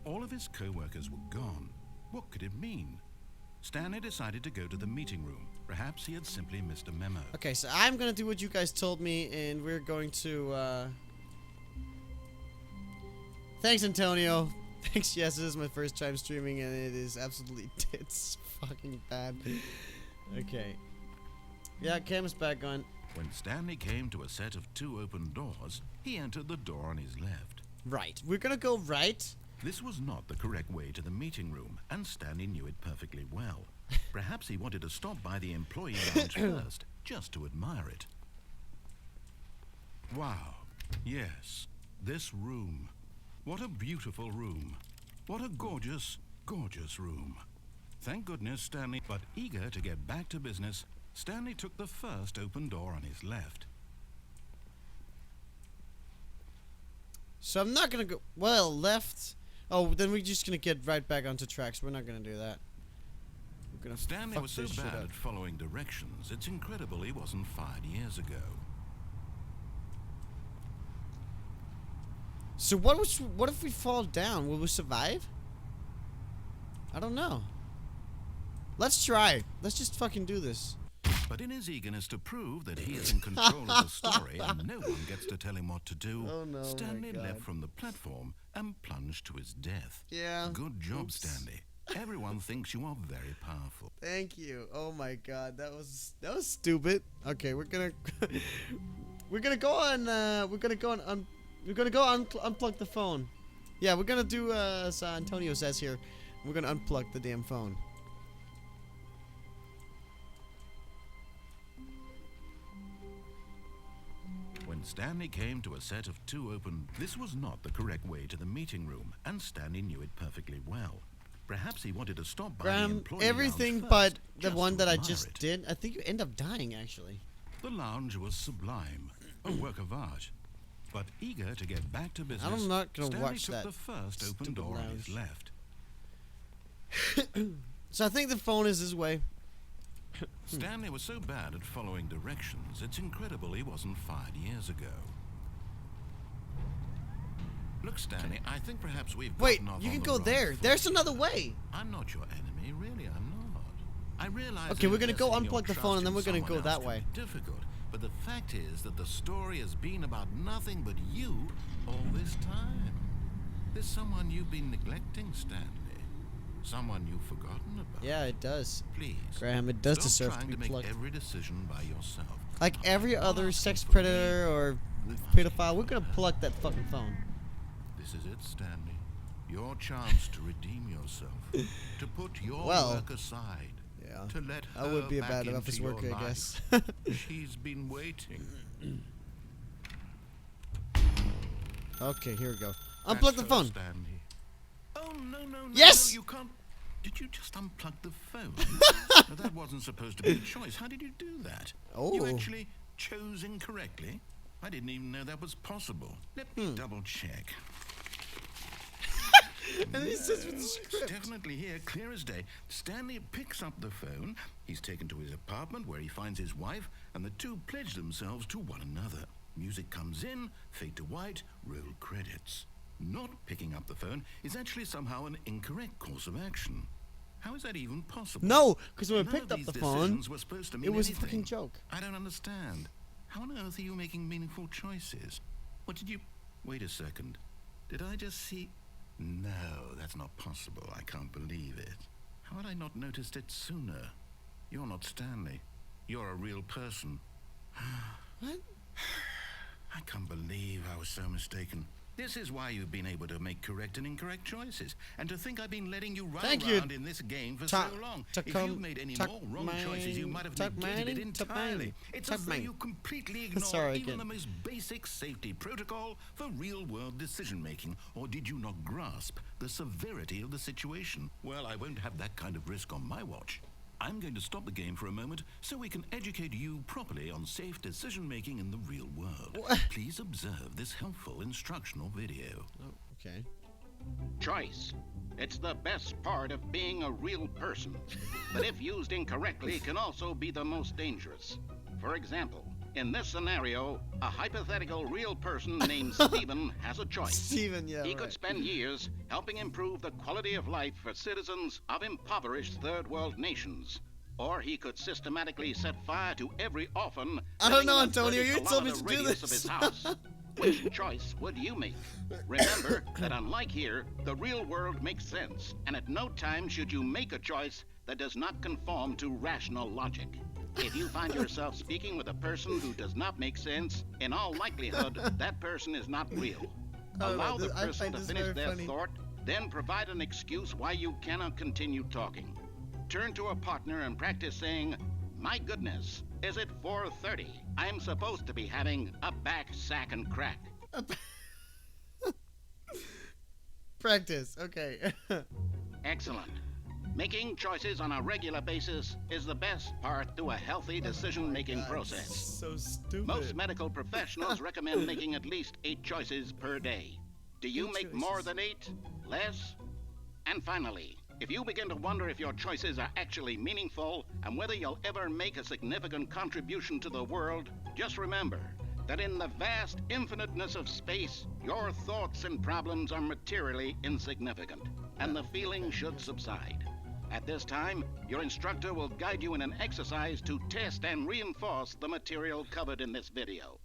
All of his co-workers were gone. What could it mean? Stanley decided to go to the meeting room. Perhaps he had simply missed a memo. Okay, so I'm gonna do what you guys told me, and we're going to, Thanks, Antonio. Thanks, yes, this is my first time streaming, and it is absolutely... It's fucking bad. Okay. Yeah, camera's back on. When Stanley came to a set of two open doors, he entered the door on his left. Right. We're gonna go right. This was not the correct way to the meeting room, and Stanley knew it perfectly well. Perhaps he wanted to stop by the employee lounge first, just to admire it. Wow. Yes. This room. What a beautiful room. What a gorgeous, gorgeous room. Thank goodness Stanley, but eager to get back to business, Stanley took the first open door on his left. So I'm not gonna go... Well, left... Oh, then we're just gonna get right back onto tracks. We're not gonna do that. We're gonna Stanley fuck was so this shit bad up. at following directions, it's incredible he wasn't fired years ago. So what if we fall down? Will we survive? I don't know. Let's try. Let's just fucking do this. But in his eagerness to prove that he is in control of the story and no one gets to tell him what to do, Oh no, Stanley my God. leapt from the platform and plunged to his death. Yeah. Good job, Oops. Stanley. Everyone thinks you are very powerful. Thank you. Oh my God, that was stupid. Okay, we're gonna go on. Unplug the phone. Yeah, we're gonna do as Antonio says here. We're gonna unplug the damn phone. When Stanley came to a set of two open, this was not the correct way to the meeting room, and Stanley knew it perfectly well. Perhaps he wanted to stop by the Graham, employee everything lounge but first, the just one to that I admire just it. did. I think you end up dying actually. The lounge was sublime, a work of art. But eager to get back to business, I'm not gonna Stanley watch took that the first open stupid door on his lounge. left. So I think the phone is his way. Stanley was so bad at following directions, it's incredible he wasn't fired years ago. Look, Stanley, I think perhaps we've Wait, gotten off you on can the go wrong there. foot There's here. another way. I'm not your enemy, really, I'm not. I realize Okay, that we're gonna go investing your unplug the phone trust and then in we're gonna someone go else that can way. be difficult, but the fact is that the story has been about nothing but you all this time. There's someone you've been neglecting, Stanley. Someone you've forgotten about. Yeah, it does. Please. Graham, it does Stop deserve to trying be to make plugged. every decision by yourself. Like I'm every not other asking sex for predator me. or I'm pedophile, we're asking gonna for plug that fucking phone. This is it, Stanley. Your chance to redeem yourself. To put your Well, work aside. Yeah. To let her I would be a back bad office into worker, your I guess. life. She's been waiting. Okay, here we go. That's Unplug the her, phone. Stanley. Oh, no, Yes! no, you can't. Did you just unplug the phone? No, that wasn't supposed to be a choice. How did you do that? You Oh. actually chose incorrectly? I didn't even know that was possible. Let me double check. And he says with the It's script. definitely here, clear as day. Stanley picks up the phone. He's taken to his apartment where he finds his wife, and the two pledge themselves to one another. Music comes in, fade to white, roll credits. Not picking up the phone is actually somehow an incorrect course of action. How is that even possible? No, because when we None picked of up these the phone, decisions were supposed to mean it was a anything. fucking joke. I don't understand. How on earth are you making meaningful choices? What did you... Wait a second. Did I just see... No, that's not possible. I can't believe it. How had I not noticed it sooner? You're not Stanley. You're a real person. What? I can't believe I was so mistaken. This is why you've been able to make correct and incorrect choices. And to think I've been letting you run Thank you, around in this game for Ta- so long. If Tacom- you've made any Tac- more wrong choices, you might have negated it Tacman- entirely. Tacman- It's as though Tacman. you completely ignore Sorry even again. the most basic safety protocol for real-world decision-making. Or did you not grasp the severity of the situation? Well, I won't have that kind of risk on my watch. I'm going to stop the game for a moment so we can educate you properly on safe decision-making in the real world. What? Please observe this helpful instructional video. Oh, okay. Choice. It's the best part of being a real person. But if used incorrectly, can also be the most dangerous. For example, in this scenario, a hypothetical real person named Stephen has a choice. Steven, yeah, He right. could spend years helping improve the quality of life for citizens of impoverished third world nations. Or he could systematically set fire to every orphan I don't living know, in a Antonio, you told me 30-kilometer to do radius this. of his house. Which choice would you make? Remember that unlike here, the real world makes sense, and at no time should you make a choice that does not conform to rational logic. If you find yourself speaking with a person who does not make sense, in all likelihood, that person is not real. Oh, Allow the I person find to this finish very their funny. thought, then provide an excuse why you cannot continue talking. Turn to a partner and practice saying, "My goodness, is it 4:30? I'm supposed to be having a back, sack, and crack." Practice, okay. Excellent. Making choices on a regular basis is the best part to a healthy decision-making God, process. So stupid. Most medical professionals recommend making at least 8 choices per day. Do you 8 make more choices. than 8? Less? And finally, if you begin to wonder if your choices are actually meaningful and whether you'll ever make a significant contribution to the world, just remember that in the vast infiniteness of space, your thoughts and problems are materially insignificant, and the feeling should subside. At this time, your instructor will guide you in an exercise to test and reinforce the material covered in this video.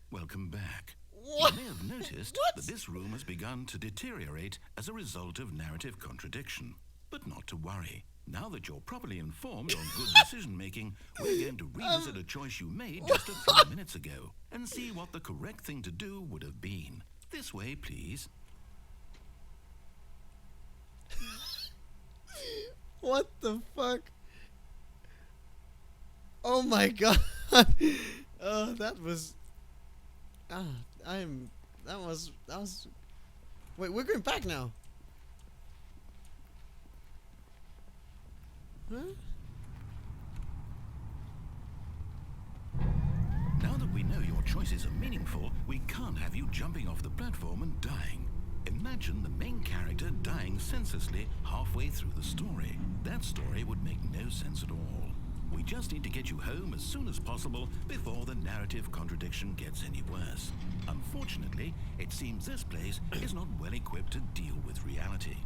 Welcome back. What? You may have noticed What? that this room has begun to deteriorate as a result of narrative contradiction. But not to worry. Now that you're properly informed on good decision-making, we're going to revisit a choice you made just a few minutes ago and see what the correct thing to do would have been. This way, please. What the fuck? Oh my god. Oh, that was... That was... Wait, we're going back now. Huh? Now that we know choices are meaningful, we can't have you jumping off the platform and dying. Imagine the main character dying senselessly halfway through the story. That story would make no sense at all. We just need to get you home as soon as possible before the narrative contradiction gets any worse. Unfortunately, it seems this place is not well equipped to deal with reality.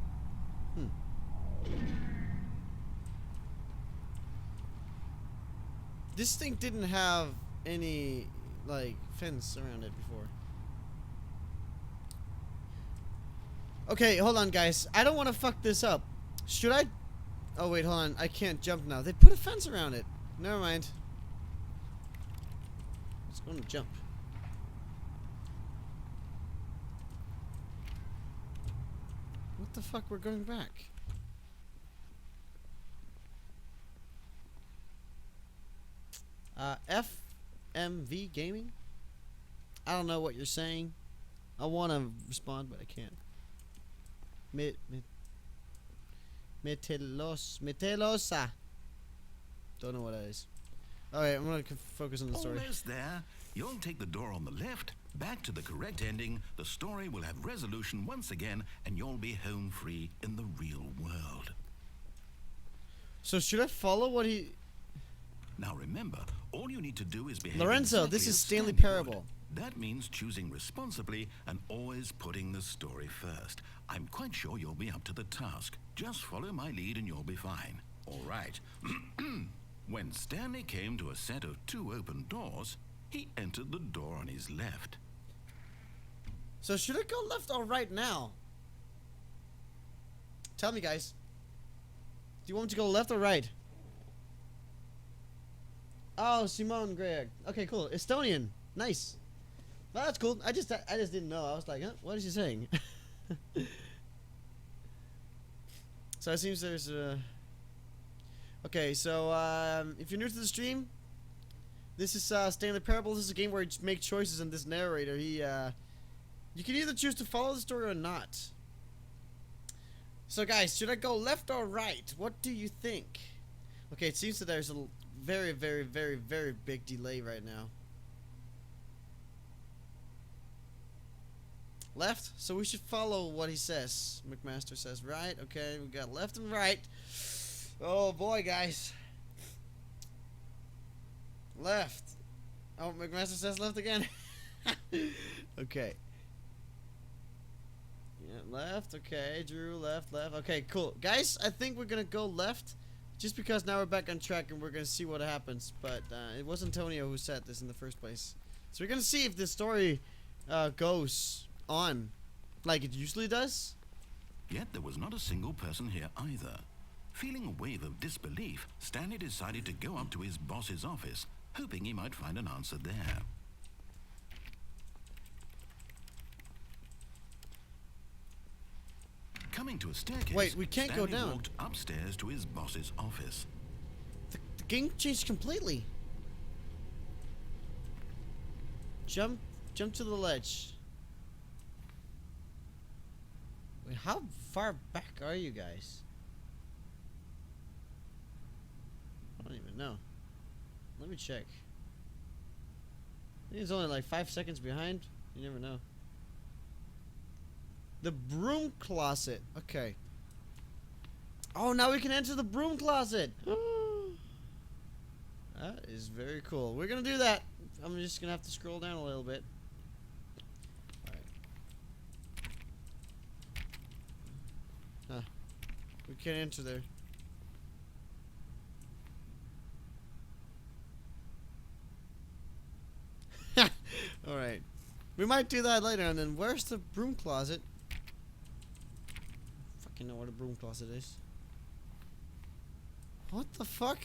This thing didn't have any, like, fence around it before. Okay, hold on, guys. I don't want to fuck this up. Should I? Oh, wait, hold on. I can't jump now. They put a fence around it. Never mind. It's going to jump. What the fuck? We're going back. FMV Gaming? I don't know what you're saying. I want to respond, but I can't. Metelosa. Don't know what that is. Alright, I'm gonna focus on the story. Almost there. You'll take the door on the left, back to the correct ending, the story will have resolution once again, and you'll be home free in the real world. So should I follow what he... Now remember, all you need to do is behave Lorenzo, exactly this is as Stanley Stanley Parable. would. That means choosing responsibly and always putting the story first. I'm quite sure you'll be up to the task. Just follow my lead and you'll be fine. All right. When Stanley came to a set of 2 open doors, he entered the door on his left. So should I go left or right now? Tell me, guys. Do you want me to go left or right? Oh, Simone Greg. Okay, cool. Estonian. Nice. Well, that's cool. I just didn't know. I was like, huh? What is he saying? So it seems there's a... Okay, so if you're new to the stream, this is Stanley Parable. This is a game where you make choices, and this narrator, he you can either choose to follow the story or not. So guys, should I go left or right? What do you think? Okay, it seems that there's a very, very, very, very big delay right now. Left, so we should follow what he says. McMaster says right. Okay, we got left and right. Oh boy, guys. Left. Oh, McMaster says left again. Okay. Yeah, left. Okay, Drew, left, left. Okay, cool. Guys, I think we're gonna go left just because now we're back on track and we're gonna see what happens. But it was Antonio who said this in the first place. So we're gonna see if this story goes on like it usually does. Yet there was not a single person here either. Feeling a wave of disbelief, Stanley decided to go up to his boss's office, hoping he might find an answer there. Coming to a staircase, Wait, we can't Stanley go down. walked upstairs to his boss's office. The game changed completely. Jump to the ledge. Wait, how far back are you guys? I don't even know. Let me check. I think it's only like 5 seconds behind. You never know. The broom closet. Okay. Oh, now we can enter the broom closet. That is very cool. We're gonna do that. I'm just gonna have to scroll down a little bit. Alright. Huh. We can't enter there. Alright. We might do that later, and then where's the broom closet? Fucking know what a broom closet is. What the fuck?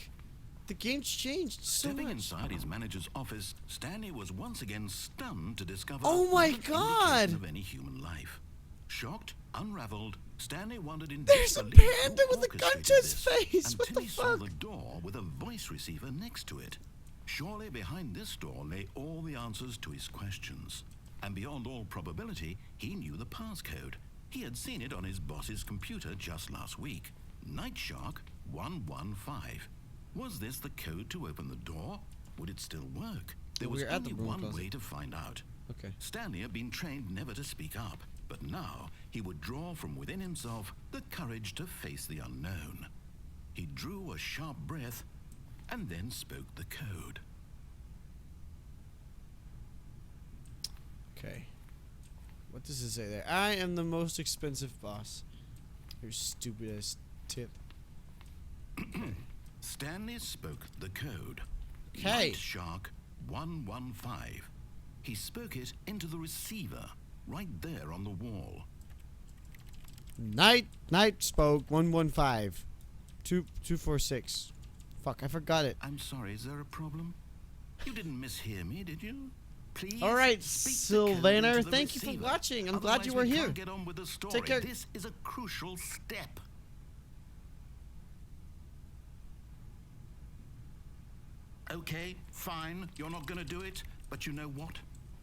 The game's changed so Stepping much. inside his manager's office, Stanley was once again stunned to discover Oh my no God! indication of any human life. Shocked, unraveled, Stanley wondered in There's a disbelief panda who with a gun orchestrated to his this, face! What until the he saw fuck? the door with a voice receiver next to it. Surely behind this door lay all the answers to his questions. And beyond all probability, he knew the passcode. He had seen it on his boss's computer just last week. Nightshark 115. Was this the code to open the door? Would it still work? There was We're at the only broom one closet. way to find out. Okay. Stanley had been trained never to speak up, but now he would draw from within himself the courage to face the unknown. He drew a sharp breath and then spoke the code. Okay. What does it say there? I am the most expensive boss. Your stupid ass tip. Stanley spoke the code. Okay. Night Shark 115. He spoke it into the receiver, right there on the wall. Night spoke 115. 246. Fuck, I forgot it. I'm sorry, is there a problem? You didn't mishear me, did you? Please. All right, speak the code Sylvaner, into the thank you for receiver. watching. I'm glad you were Otherwise, we here. can't get on with the story. Take care. This is a crucial step. Okay, fine, you're not gonna do it, but you know what?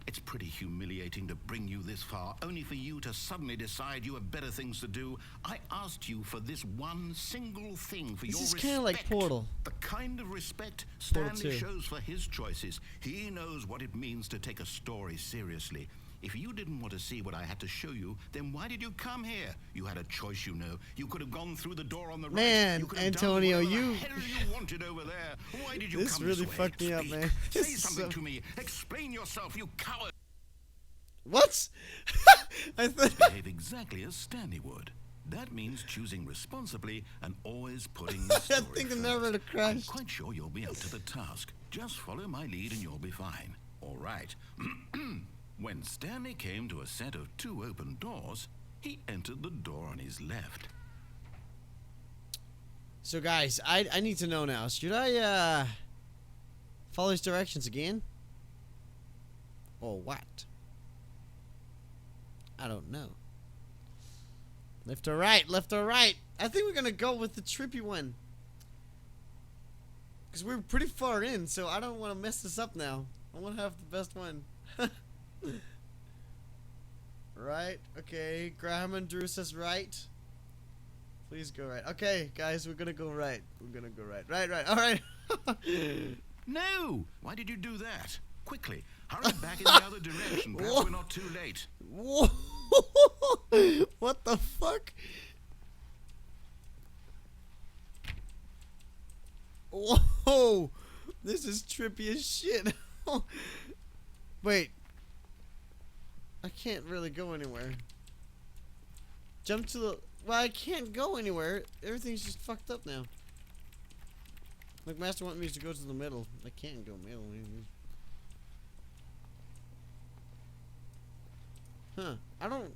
It's pretty humiliating to bring you this far, only for you to suddenly decide you have better things to do. I asked you for this one single thing for This your is respect. kinda like Portal. The kind of respect Portal Stanley 2. shows for his choices. He knows what it means to take a story seriously. If you didn't want to see what I had to show you, then why did you come here? You had a choice, you know. You could have gone through the door on the right. Man, You could have Antonio, done whatever you- the hell you wanted over there. Why did you This come really this way? fucked me up, Speak. man. Say This is something so- to me. Explain yourself, you coward. What? I thought. Behave exactly as Stanley would. That means choosing responsibly and always putting the story think the first. never would have I'm crashed. quite sure you'll be up to the task. Just follow my lead and you'll be fine. All right. When Stanley came to a set of 2 open doors, he entered the door on his left. So guys, I need to know now. Should I follow his directions again? Or what? I don't know. Left or right? Left or right? I think we're gonna go with the trippy one. Because we're pretty far in, so I don't want to mess this up now. I want to have the best one. Right? Okay. Graham and Drew says right. Please go right. Okay, guys, we're gonna go right. We're gonna go right. Right. Alright. No! Why did you do that? Quickly, hurry back in the other direction. Perhaps we're not too late. Whoa. What the fuck? Whoa. This is trippy as shit. Wait. I can't really go anywhere. Jump to the... Well, I can't go anywhere. Everything's just fucked up now. Look, Master wants me to go to the middle. I can't go middle. Huh. I don't...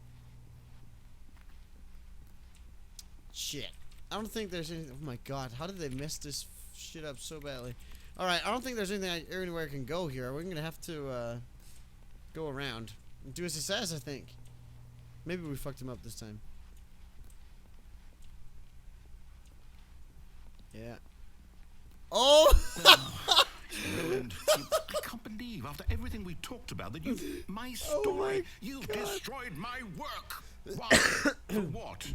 Shit. I don't think there's anything... Oh my god. How did they mess this shit up so badly? Alright, I don't think there's anything anywhere I can go here. We're gonna have to, go around. And do as he says, I think. Maybe we fucked him up this time. Yeah. Oh! And I can't believe, after everything we talked about, that you... My story... Oh my you've God. destroyed my work! Why? For what?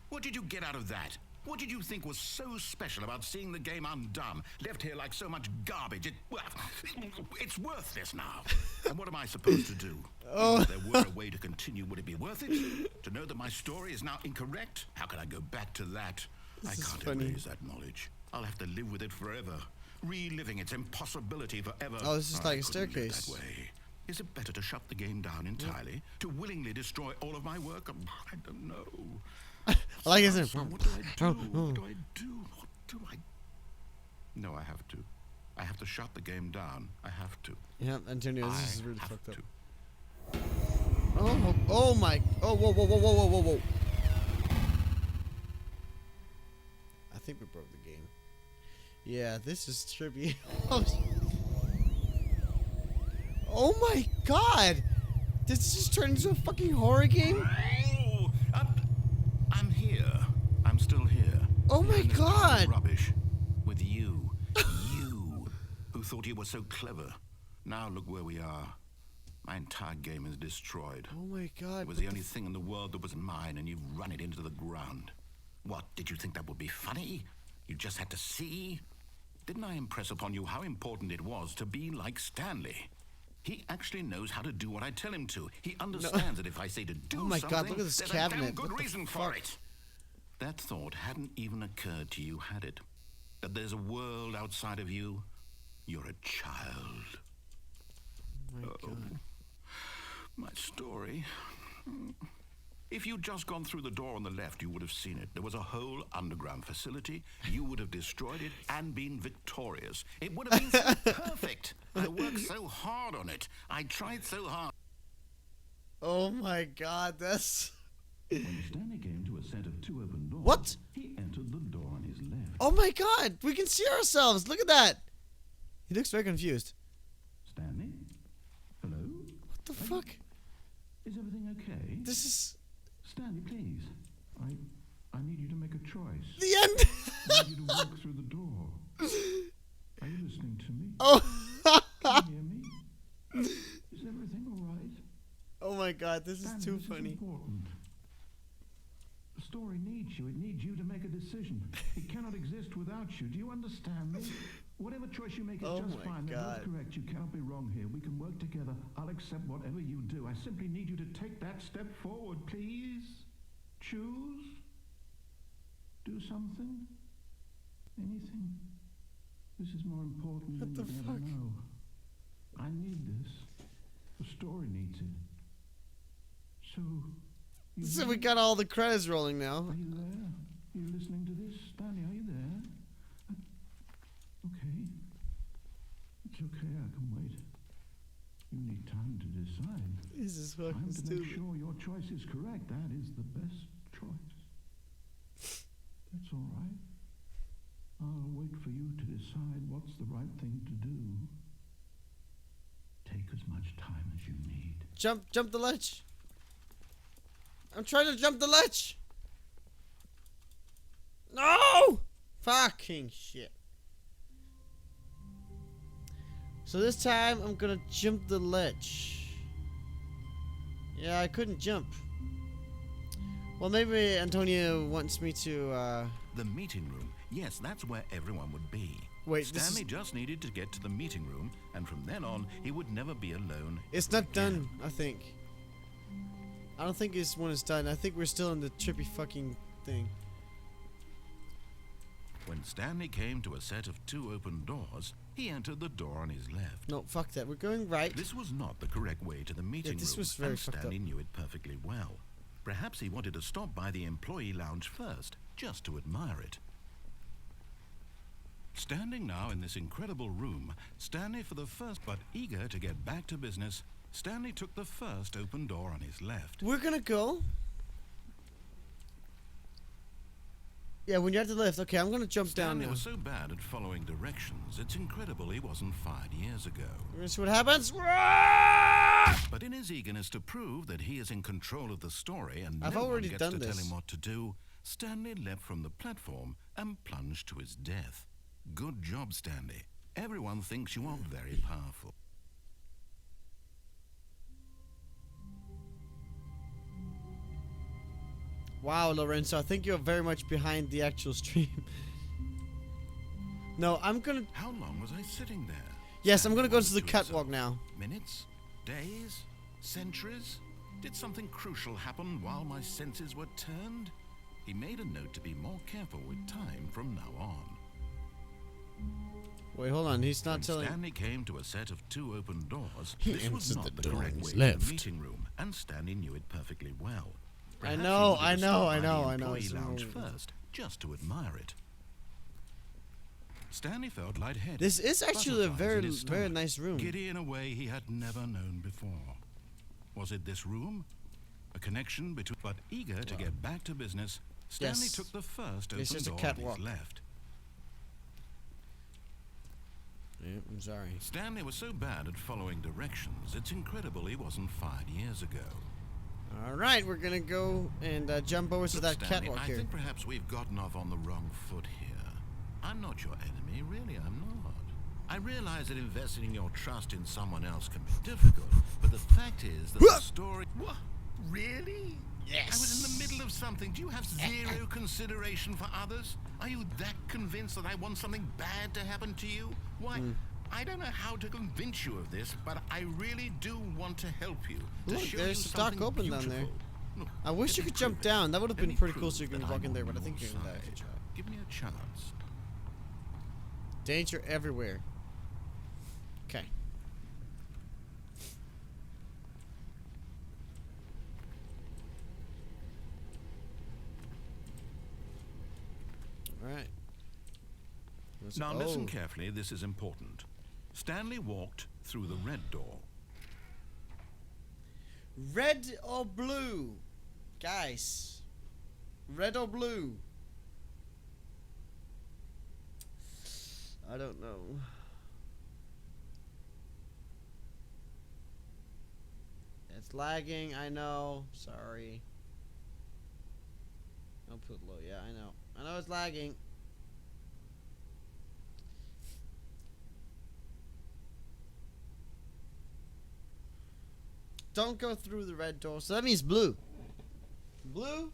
What did you get out of that? What did you think was so special about seeing the game undone, left here like so much garbage? It's worthless now. And what am I supposed to do? Oh. If there were a way to continue, would it be worth it? To know that my story is now incorrect? How can I go back to that? I This is can't funny. erase that knowledge. I'll have to live with it forever, reliving its impossibility forever. Oh, this is I like a couldn't live staircase. that way. Is it better to shut the game down entirely? To willingly destroy all of my work? I don't know. I like his So what do I do? What do I do? What do I... No, I have to. I have to shut the game down. I have to. Yeah, Antonio, this I is really have fucked up. to. Oh my... Oh, whoa. I think we broke the game. Yeah, this is trippy. Oh my god! Did this just turn into a fucking horror game? Oh, I'm here. I'm still here. Oh my In this God. Rubbish. With you. You. Who thought you were so clever. Now look where we are. My entire game is destroyed. Oh my god. It was the only thing in the world that was mine, and you've run it into the ground. What, did you think that would be funny? You just had to see? Didn't I impress upon you how important it was to be like Stanley? He actually knows how to do what I tell him to. He understands that if I say to do Oh my something, God, look at this there's cabinet. a damn good What the reason for fuck? it. That thought hadn't even occurred to you, had it? That there's a world outside of you? You're a child. Oh my God. My story. If you'd just gone through the door on the left, you would have seen it. There was a whole underground facility. You would have destroyed it and been victorious. It would have been so perfect. I worked so hard on it. I tried so hard. Oh my God, that's... When Stanley came to a set of 2 open doors, What? He entered the door on his left. Oh my God, we can see ourselves. Look at that. He looks very confused. Stanley? Hello? What the fuck? Is everything okay? This is Stanley, please. I need you to make a choice. the end. I need you to walk through the door. Are you listening to me? Oh. Can you hear me? Is everything all right? Oh my God, this is Stanley, too this funny. Is important. The story needs you. It needs you to make a decision. It cannot exist without you. Do you understand me? Whatever choice you make is Oh just my fine. They're God. both correct. You cannot be wrong here. We can work together. I'll accept whatever you do. I simply need you to take that step forward, please. Choose. Do something. Anything. This is more important What than the you fuck? ever know. I need this. The story needs it. So, you So hear we me? got all the credits rolling now. Are you there? Are you listening to this? Stanley, are you there? Okay. It's okay, I can wait. You need time to decide. This is Time fucking to make stupid. sure your choice is correct. That is the best choice. That's all right. I'll wait for you to decide what's the right thing to do. Take as much time as you need. Jump the ledge. I'm trying to jump the ledge. No! Fucking shit. So this time I'm gonna jump the ledge. Yeah, I couldn't jump. Well, maybe Antonio wants me to, The meeting room. Yes, that's where everyone would be. Wait, this Stanley is- just needed to get to the meeting room, and from then on, he would never be alone. It's ever not again. done, I think. I don't think this one is done. I think we're still in the trippy fucking thing. When Stanley came to a set of 2 open doors, he entered the door on his left. No, fuck that. We're going right. This was not the correct way to the meeting this room, was very and fucked Stanley up. knew it perfectly well. Perhaps he wanted to stop by the employee lounge first, just to admire it. Standing now in this incredible room, Stanley for the first, but eager to get back to business, Stanley took the first open door on his left. We're gonna go. Yeah, when you're at the lift. Okay, I'm gonna jump down Stanley now. was so bad at following directions, it's incredible he wasn't fired years ago. We're gonna see what happens. But in his eagerness to prove that he is in control of the story and I've no already one gets done to tell this. him what to do, Stanley leapt from the platform and plunged to his death. Good job, Stanley. Everyone thinks you are very powerful. Wow, Lorenzo, I think you're very much behind the actual stream. No, I'm gonna. How long was I sitting there? Yes, I'm gonna go to Stanley the wondered catwalk himself. now. Minutes? Days? Centuries? Did something crucial happen while my senses were turned? He made a note to be more careful with time from now on. Wait, hold on. He's not When telling. Stanley came to a set of 2 open doors, He this was entered not the the door correct on way his to left. the meeting room, and Stanley knew it perfectly well. Perhaps he know, wanted I to know, stop I by the know, I know. employee It's lounge wrong. first, just to admire it. Stanley felt lightheaded. This is actually a butterflies very, in his very stomach, nice room. Giddy in a way he had never known before. Was it this room? A connection between... But eager to get back to business, Stanley Yes. took the first It's open just a door on catwalk. his left. Yeah, I'm sorry. Stanley was so bad at following directions, it's incredible he wasn't fired years ago. All right, we're gonna go and jump over to Look, that Stanley, catwalk I here. think perhaps we've gotten off on the wrong foot here. I'm not your enemy, really, I'm not. I realize that investing your trust in someone else can be difficult, but the fact is that the story... What? Really? Yes. I was in the middle of something. Do you have zero consideration for others? Are you that convinced that I want something bad to happen to you? Why, I don't know how to convince you of this, but I really do want to help you. To Look, show there's you the dock something open down there. beautiful. Look, I wish let you me could jump prove it. down. That would have Let been me pretty cool prove so you can that walk I'm in there, on but I think your you're gonna die. side. Give me a chance. Danger everywhere. Okay. Alright. Now listen carefully, this is important. Stanley walked through the red door. Red or blue? Guys. Red or blue? I don't know. It's lagging, I know. Sorry. I'll put low, yeah, I know. I know it's lagging. Don't go through the red door. So that means blue. Blue?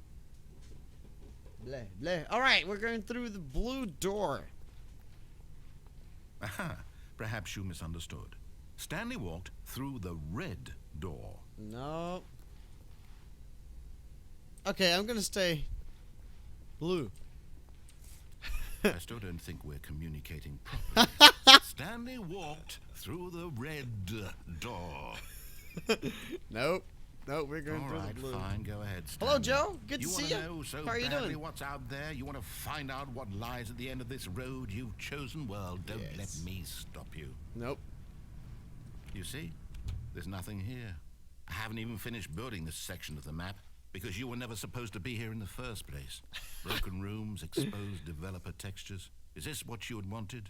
Bleh, bleh. Alright, we're going through the blue door. Aha, perhaps you misunderstood. Stanley walked through the red door. No. Okay, I'm gonna stay blue. I still don't think we're communicating properly. Stanley walked through the red door. Nope. Nope, we're going All through right, the blue. fine, go ahead, Stanley. Hello, Joe. Good to see wanna you. know so How are you badly doing? what's out there? You want to find out what lies at the end of this road you've chosen? Well, don't Yes. let me stop you. Nope. You see, there's nothing here. I haven't even finished building this section of the map because you were never supposed to be here in the first place. Broken rooms, exposed developer textures. Is this what you had wanted?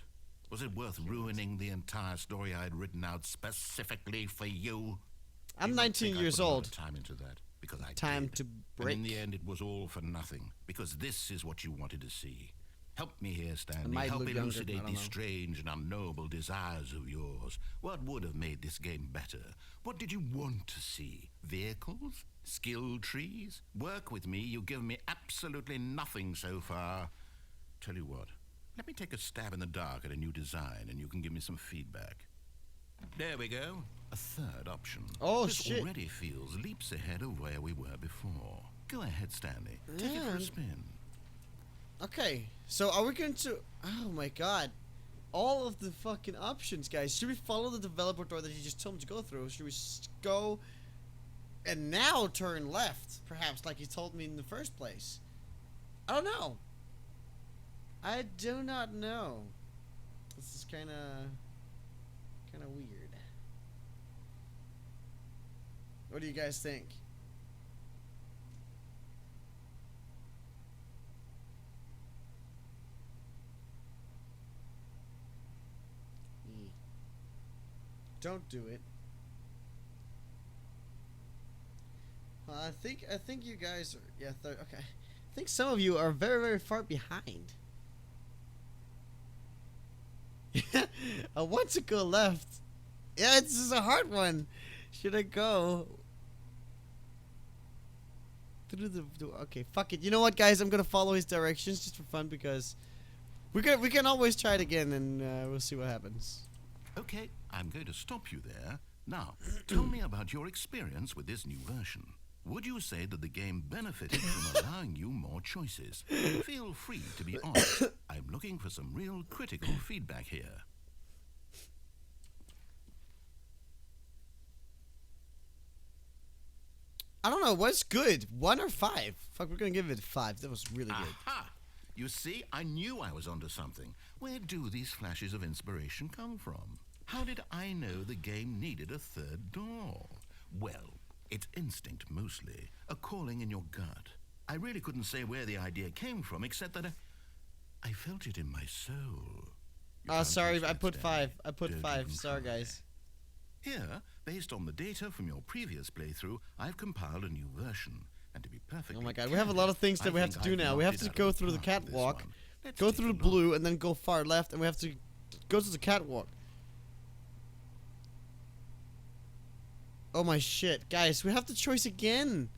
Was it worth ruining the entire story I had written out specifically for you? I'm You might 19 think I years put a lot old. of time into that because I Time did. to And in break. the end, it was all for nothing because this is what you wanted to see. Help me here, Stanley. might Help look younger, I elucidate don't these know. strange and unknowable desires of yours. What would have made this game better? What did you want to see? Vehicles? Skill trees? Work with me. You've given me absolutely nothing so far. Tell you what, let me take a stab in the dark at a new design and you can give me some feedback. There we go. A third option. Oh, this shit. already feels leaps ahead of where we were before. Go ahead, Stanley. Take it for Yeah. a spin. Okay, so are we going to... Oh my god. All of the fucking options, guys. Should we follow the developer door that you just told me to go through? Should we go and now turn left, perhaps, like he told me in the first place? I don't know. I do not know. This is kind of weird. What do you guys think? Don't do it. I think you guys are, yeah, okay. I think some of you are very, very far behind. I want to go left. Yeah, this is a hard one. Should I go through the okay, fuck it. You know what, guys? I'm gonna follow his directions just for fun because we can always try it again and we'll see what happens. Okay, I'm going to stop you there. Now, tell me about your experience with this new version. Would you say that the game benefited from allowing you more choices? Feel free to be honest. I'm looking for some real critical feedback here. I don't know, what's good? 1 or 5? Fuck, we're gonna give it 5. That was really good. Aha! You see, I knew I was onto something. Where do these flashes of inspiration come from? How did I know the game needed a third door? Well, it's instinct mostly, a calling in your gut. I really couldn't say where the idea came from, except that I felt it in my soul. You can't Sorry, use I that, put Stanley. 5. I put Don't 5. even Sorry, try. guys. Here, based on the data from your previous playthrough, I've compiled a new version. And to be perfectly Oh my god, we have a lot of things that we have to do now. We have to go through the catwalk, go through the blue, and then go far left, and we have to go to the catwalk. Oh my shit. Guys, we have the choice again.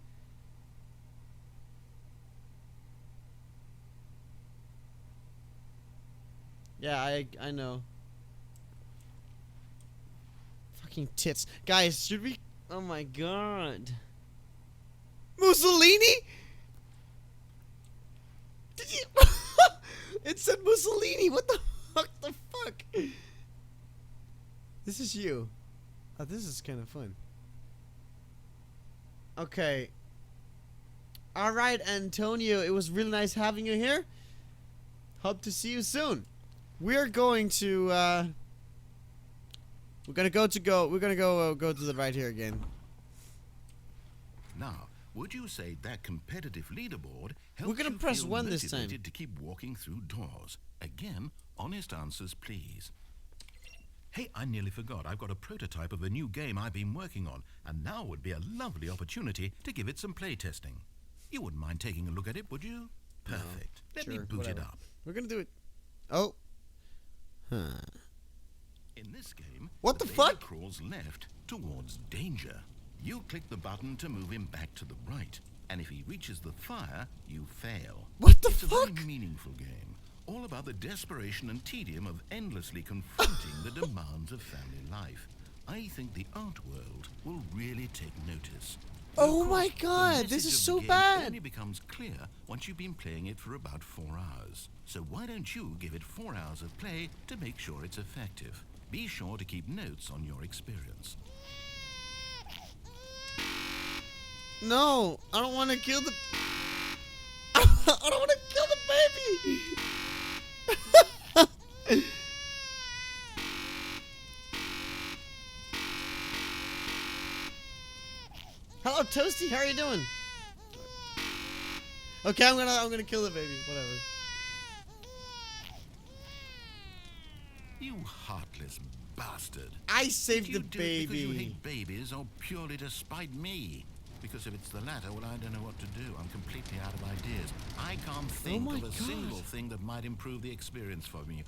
Yeah, I know. Fucking tits. Guys, should we... Oh my god. Mussolini? Did you... It said Mussolini. What the fuck? The fuck? This is you. Oh, this is kind of fun. Okay. Alright, Antonio. It was really nice having you here. Hope to see you soon. We're going to, We're gonna go to the right here again. Now, would you say that competitive leaderboard helps We're gonna you press feel 1 this time. motivated to keep walking through doors? Again, honest answers, please. Hey, I nearly forgot. I've got a prototype of a new game I've been working on, and now would be a lovely opportunity to give it some play testing. You wouldn't mind taking a look at it, would you? Perfect. Let me Sure, boot whatever. it up. We're gonna do it. Oh. Huh. In this game, What the baby fuck? crawls left towards danger. You click the button to move him back to the right, and if he reaches the fire, you fail. What the It's a fuck? very meaningful game, all about the desperation and tedium of endlessly confronting the demands of family life. I think the art world will really take notice. But of Oh my course, the god, this message is of so the game bad. only becomes clear once you've been playing it for about 4 hours. So why don't you give it 4 hours of play to make sure it's effective? Be sure to keep notes on your experience. No, I don't want to kill the... I don't want to kill the baby! Hello, Toasty, how are you doing? Okay, I'm gonna kill the baby, whatever. You heartless bastard. I Did saved you the do it because you baby. hate babies or purely to spite me? Because if it's the latter, well, I don't know what to do. I'm completely out of ideas. I can't think my of a God. single thing that might improve the experience for me.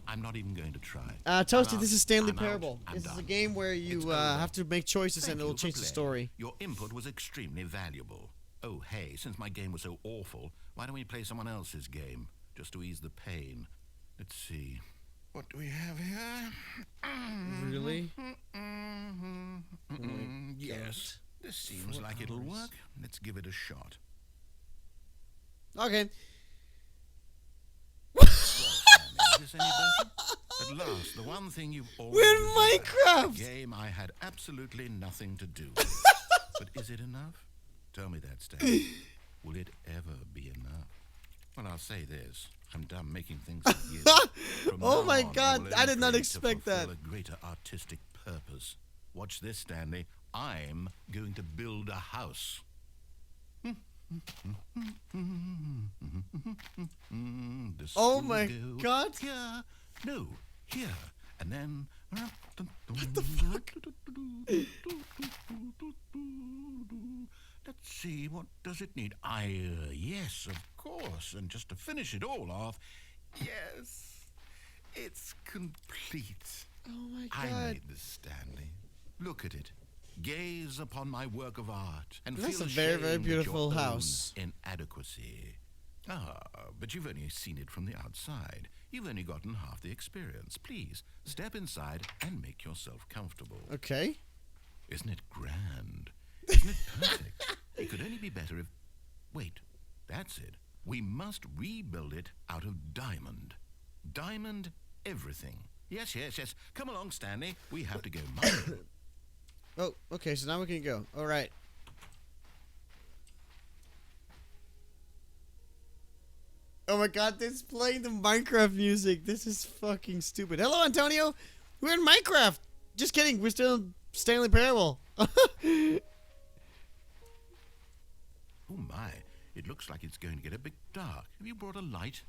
I'm not even going to try. Toasty, I'm this out. is Stanley I'm out. Parable. I'm This is a done. game where It's you over. have to make choices Thank and it'll you for change the playing. story. Your input was extremely valuable. Oh, hey, since my game was so awful, why don't we play someone else's game? Just to ease the pain. Let's see. What do we have here? Really? Yes. This seems 4 like it'll hours. work. Let's give it a shot. Okay. Well, Sammy, is this any better? At last, the one thing you've always We're in desired. Minecraft! A game I had absolutely nothing to do with. But is it enough? Tell me that, Stan. Will it ever be enough? Well, I'll say this. I'm done making things up you. From Oh now my on, God, will I did not only create to expect that. fulfill a greater artistic purpose. Watch this, Stanley. I'm going to build a house. This Oh will my go God. Here, no, here, and then. What the fuck? Let's see, what does it need? Yes, of course. And just to finish it all off, yes, it's complete. Oh my I god. made this, Stanley. Look at it. Gaze upon my work of art and That's feel a very, very ashamed at beautiful your own house. inadequacy. But you've only seen it from the outside. You've only gotten half the experience. Please, step inside and make yourself comfortable. Okay. Isn't it grand? Isn't it perfect? It could only be better if... Wait, that's it. We must rebuild it out of diamond. Diamond everything. Yes, yes, yes. Come along, Stanley. We have to go mining. Oh, okay, so now we can go. Alright. Oh my god, this is playing the Minecraft music. This is fucking stupid. Hello, Antonio. We're in Minecraft. Just kidding. We're still in Stanley Parable. Oh my, it looks like it's going to get a bit dark. Have you brought a light?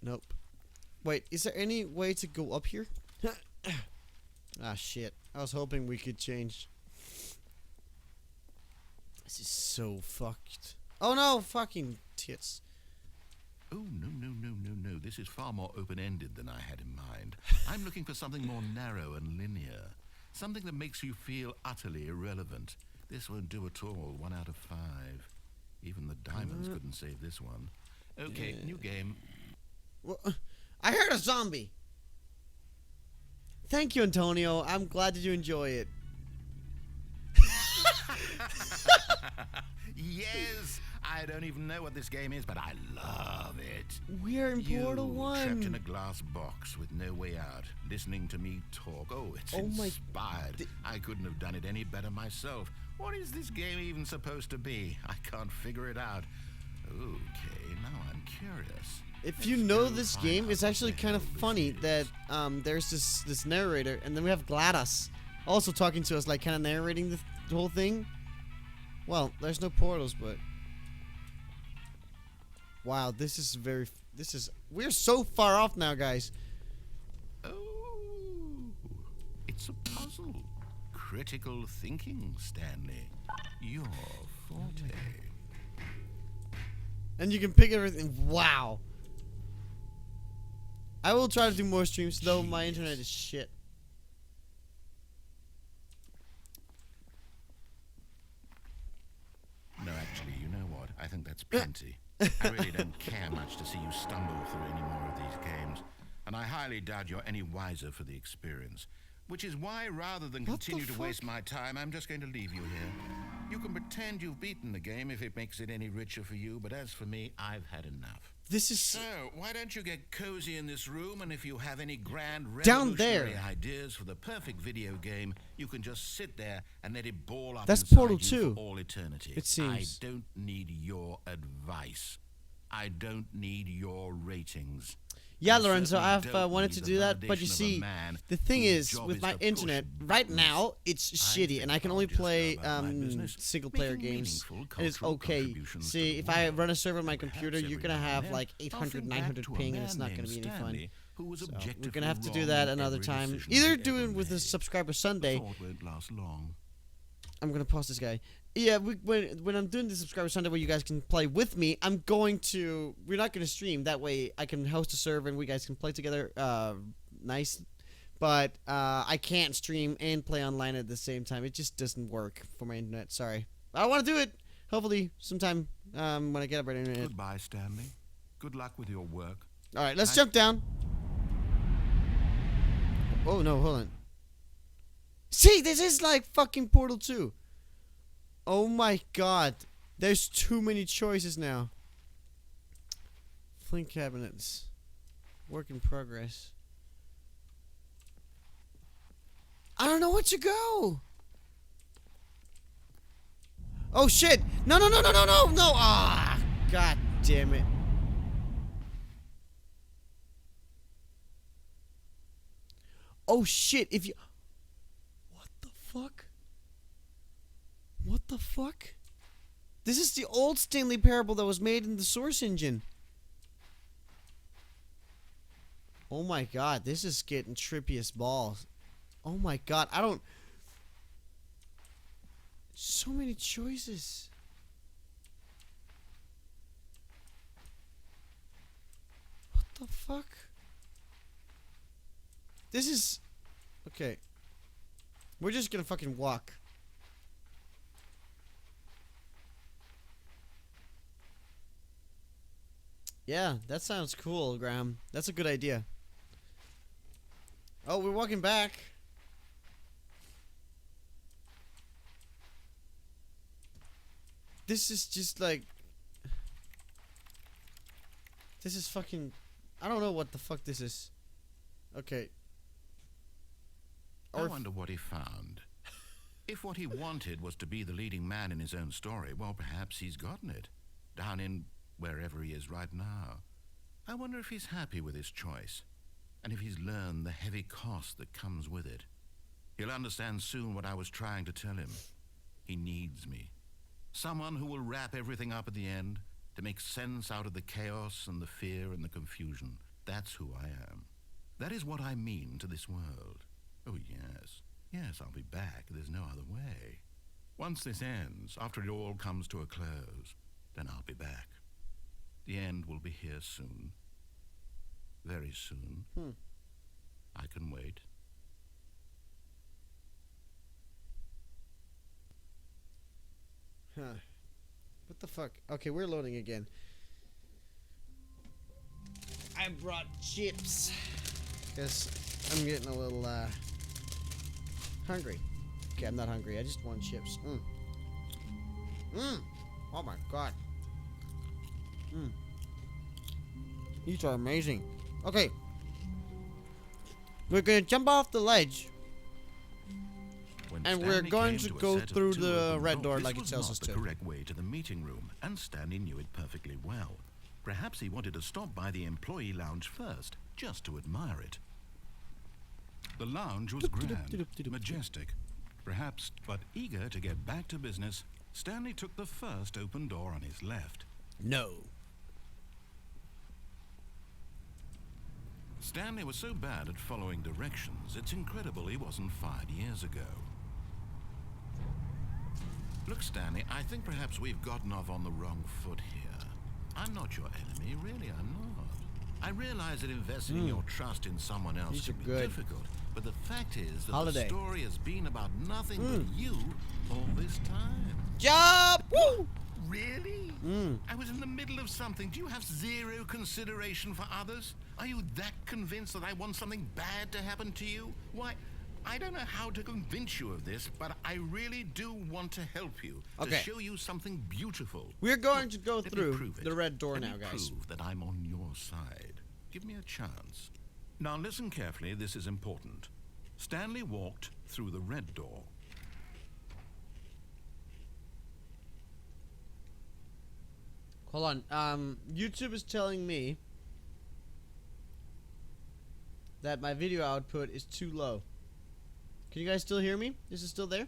Nope. Wait, is there any way to go up here? Ah, shit. I was hoping we could change. This is so fucked. Oh no, fucking tits. Oh, no, no, no, no, no. This is far more open-ended than I had in mind. I'm looking for something more narrow and linear. Something that makes you feel utterly irrelevant. This won't do at all. 1 out of 5. Even the diamonds couldn't save this one. Okay, new game. Well, I heard a zombie. Thank you, Antonio. I'm glad that you enjoy it. yes! I don't even know what this game is, but I love it. We're in Portal 1. Trapped in a glass box with no way out, listening to me talk. Oh, it's inspired. I couldn't have done it any better myself. What is this game even supposed to be? I can't figure it out. Okay, now I'm curious. If you know this game, it's actually kind of funny that there's this narrator, and then we have GLaDOS also talking to us, like kind of narrating the whole thing. Well, there's no portals, but wow, we're so far off now, guys. Oh, it's a puzzle. Critical thinking, Stanley. Your forte. And you can pick everything. Wow. I will try to do more streams, though my internet is shit. No, actually, you know what? I think that's plenty. I really don't care much to see you stumble through any more of these games, and I highly doubt you're any wiser for the experience. Which is why, rather than continue to waste my time, I'm just going to leave you here. You can pretend you've beaten the game if it makes it any richer for you, but as for me, I've had enough. This is So, why don't you get cozy in this room, and if you have any grand down there revolutionary ideas for the perfect video game, you can just sit there and let it ball up That's inside Portal you 2, for all eternity. it seems. I don't need your advice. I don't need your ratings. Yeah, I Lorenzo, certainly I've don't wanted need to the do that, but you validation of a see, man the thing whose is, job with is my to push internet, right buttons. now, it's shitty, and I can I'll only just play go about my business, single-player making games, meaningful and it's cultural okay. contributions See, to if the I world. run a server on my Perhaps computer, you're every gonna now have and like then, I'll 800, think back 900 to a ping, and it's man not gonna be named any fun. Stanley who was So, we're objectively gonna have to do wrong that in another every time. decision Either he do ever it with the made. Subscriber The Sunday. thought won't last long. I'm gonna pause this guy. Yeah, when I'm doing the Subscriber Sunday where you guys can play with me, we're not gonna stream. That way I can host a server and we guys can play together. Nice. But I can't stream and play online at the same time. It just doesn't work for my internet. Sorry. I want to do it. Hopefully sometime when I get a better internet. Goodbye, Stanley. Good luck with your work. All right, let's jump down. Oh no, hold on. See, this is like fucking Portal 2. Oh my god. There's too many choices now. Flint cabinets. Work in progress. I don't know what to go. Oh shit. No. Ah, god damn it. Oh shit, if you... What the fuck? What the fuck? This is the old Stanley Parable that was made in the Source engine. Oh my god, this is getting trippy as balls. Oh my god, I don't... So many choices. What the fuck? This is... Okay. We're just gonna fucking walk. Yeah, that sounds cool, Graham. That's a good idea. Oh, we're walking back. This is just like... This is fucking... I don't know what the fuck this is. Okay. I wonder what he found. If what he wanted was to be the leading man in his own story, well, perhaps he's gotten it. Down in wherever he is right now. I wonder if he's happy with his choice, and if he's learned the heavy cost that comes with it. He'll understand soon what I was trying to tell him. He needs me. Someone who will wrap everything up at the end, to make sense out of the chaos and the fear and the confusion. That's who I am. That is what I mean to this world. Oh, yes. Yes, I'll be back. There's no other way. Once this ends, after it all comes to a close, then I'll be back. The end will be here soon. Very soon. I can wait. Huh. What the fuck? Okay, we're loading again. I brought chips. Because I'm getting a little, hungry. Okay, I'm not hungry. I just want chips. Oh my god. These are amazing. Okay. We're gonna jump off the ledge. When And we're Stanley going came to a go set of through two the open red door doors, like it this tells was us not to. the correct way to the meeting room, and Stanley knew it perfectly well. Perhaps he wanted to stop by the employee lounge first, just to admire it. The lounge was grand, majestic, perhaps, but eager to get back to business, Stanley took the first open door on his left. No. Stanley was so bad at following directions, it's incredible he wasn't fired years ago. Look, Stanley, I think perhaps we've gotten off on the wrong foot here. I'm not your enemy, really, I'm not. I realize that investing in your trust in someone else These can are be good. difficult, but the fact is that Holiday. the story has been about nothing but you all this time. Job! Woo! Really? I was in the middle of something. Do you have zero consideration for others? Are you that convinced that I want something bad to happen to you? Why, I don't know how to convince you of this, but I really do want to help you. Okay. To show you something beautiful. We're going to go Let me through prove it. the red door Let now, me guys. prove that I'm on your side. Give me a chance. Now listen carefully, this is important. Stanley walked through the red door. Hold on. YouTube is telling me that my video output is too low. Can you guys still hear me? This is still there?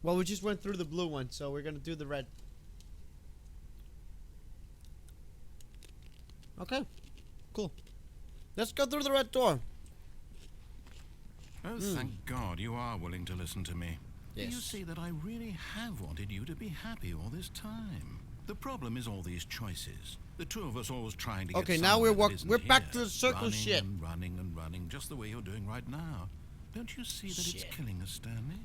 Well, we just went through the blue one, so we're gonna do the red. Okay. Cool. Let's go through the red door. Oh, thank God you are willing to listen to me. Yes. You see that I really have wanted you to be happy all this time. The problem is all these choices. The two of us always trying to get Okay, now somewhere we're that isn't we're back here. to the circle running shit. and running and running, just the way you're doing right now. Don't you see that Shit. it's killing us, Stanley?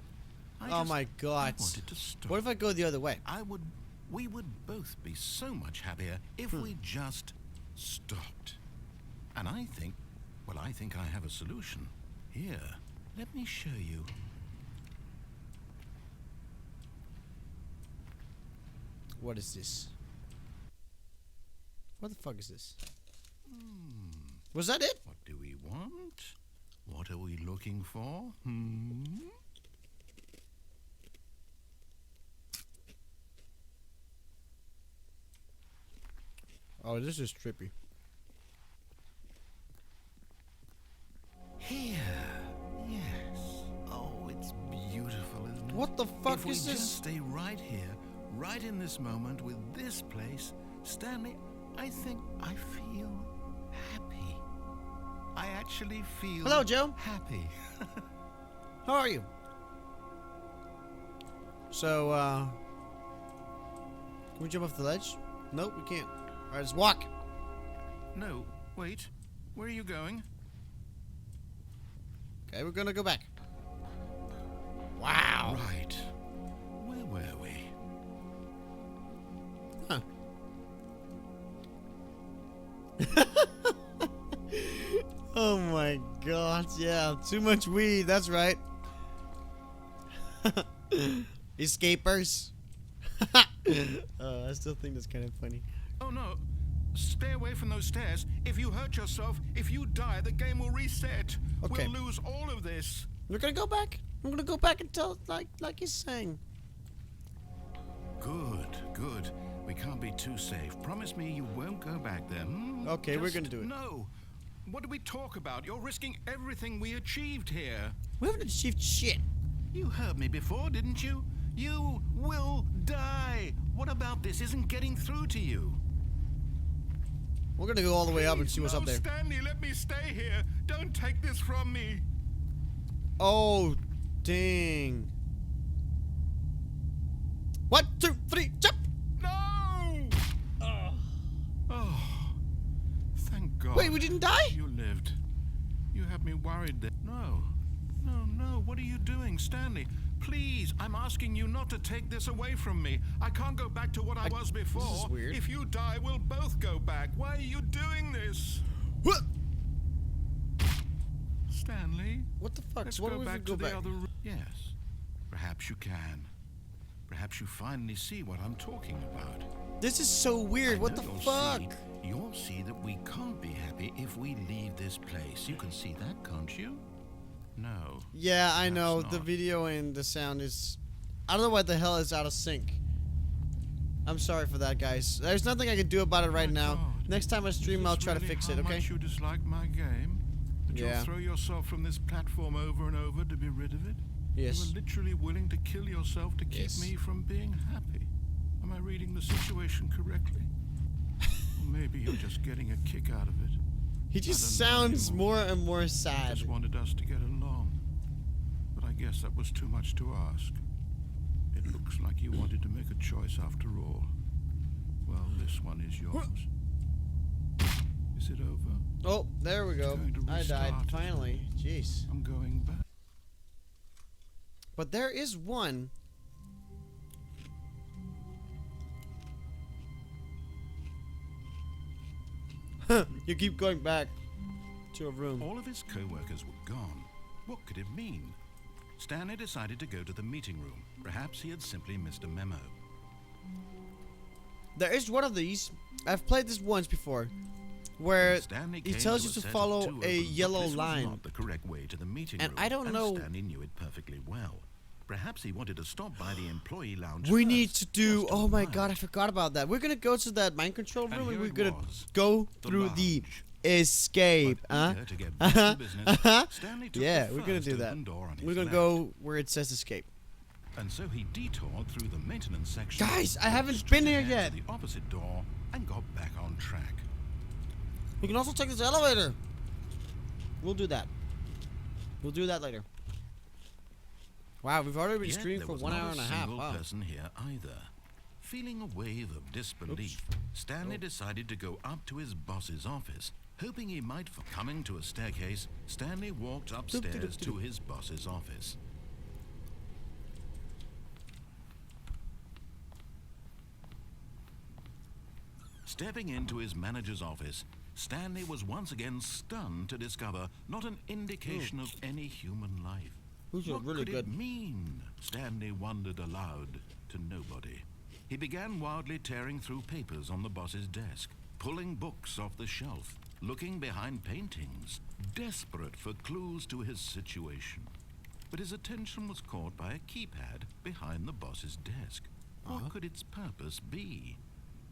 Oh my God. I wanted to stop. What if I go the other way? We would both be so much happier if we just stopped. And I think I have a solution. Here, let me show you. What is this? What the fuck is this? Was that it? What do we want? What are we looking for? Oh, this is trippy. Here. Yes. Oh, it's beautiful, isn't it? What the fuck if we is this? just stay right here, right in this moment with this place, Stanley, I think I feel happy. I actually feel Hello, Joe. happy. How are you? So, can we jump off the ledge? Nope, we can't. Alright, let's walk. No, wait. Where are you going? Okay, we're gonna go back. Wow. Right. Where were we? Huh. Oh my god, yeah, too much weed, that's right. Escapers. I still think that's kind of funny. Oh no. Stay away from those stairs. If you hurt yourself, if you die, the game will reset. Okay. We'll lose all of this. We're gonna go back. I'm gonna go back and tell like he's saying. Good, good. We can't be too safe. Promise me you won't go back there. Okay, we're gonna do it. No. What do we talk about? You're risking everything we achieved here. We haven't achieved shit. You heard me before, didn't you? You will die. What about this isn't getting through to you? We're gonna go all the way up and Please, see what's no, up there. Stanley, let me stay here. Don't take this from me. Oh, dang. 1, 2, 3, jump! No! Oh, thank God. Wait, we didn't die? You lived. You had me worried there. No. No, no. What are you doing, Stanley? Please, I'm asking you not to take this away from me. I can't go back to what I was before. This is weird. If you die, we'll both go back. Why are you doing this? What? Stanley, What the fuck? let's So what go if we back go to back? the other room. Yes, perhaps you can. Perhaps you finally see what I'm talking about. This is so weird. I What the know fuck? You'll see that we can't be happy if we leave this place. You can see that, can't you? No. Yeah, I know. Perhaps The not. video and the sound is... I don't know what the hell is out of sync. I'm sorry for that, guys. There's nothing I can do about it right My now. God. Next time I stream, Is I'll this try to really fix how it, okay? much you dislike my game? That Yeah. you'll throw yourself from this platform over and over to be rid of it? Yes. You were literally willing to kill yourself to keep Yes. me from being happy. Am I reading the situation correctly? Or maybe you're just getting a kick out of it. He just I don't know sounds anymore. more and more I sad. just wanted us to get along. But I guess that was too much to ask. It looks like you wanted to make a choice after all. Well, this one is yours. Is it over? Oh, there we go. going to I died. restart. Finally. Jeez. I'm going back. But there is one. You keep going back to a room. All of his co-workers were gone. What could it mean? Stanley decided to go to the meeting room. Perhaps he had simply missed a memo. There is one of these. I've played this once before, where Stanley he came tells you a to set of follow two a opens, but yellow this was line. not the correct way to the meeting And room. I don't know- Stanley knew it perfectly well. Perhaps he wanted to stop by the employee lounge. We first, need to do. just to Oh my admire. god, I forgot about that. We're gonna go to that mind control room and here we're it gonna was, go the through the lounge. escape. But eager to get back to business, Stanley took Yeah, the we're gonna first do that. open door on his We're gonna left. go where it says escape. And so he detoured through the maintenance section. Guys, I haven't straight been here ahead yet. to the opposite door and got back on track. We can also take this elevator. We'll do that. We'll do that later. Wow, we've already been Yet streaming there for was 1 not hour a and a half. single Wow. person here either. Feeling a wave of disbelief, Stanley decided to go up to his boss's office, hoping he might find. Coming to a staircase, Stanley walked upstairs to his boss's office. Stepping into his manager's office, Stanley was once again stunned to discover not an indication of any human life. These are What really could good. it mean? Stanley wondered aloud to nobody. He began wildly tearing through papers on the boss's desk, pulling books off the shelf, looking behind paintings, desperate for clues to his situation. But his attention was caught by a keypad behind the boss's desk. What could its purpose be?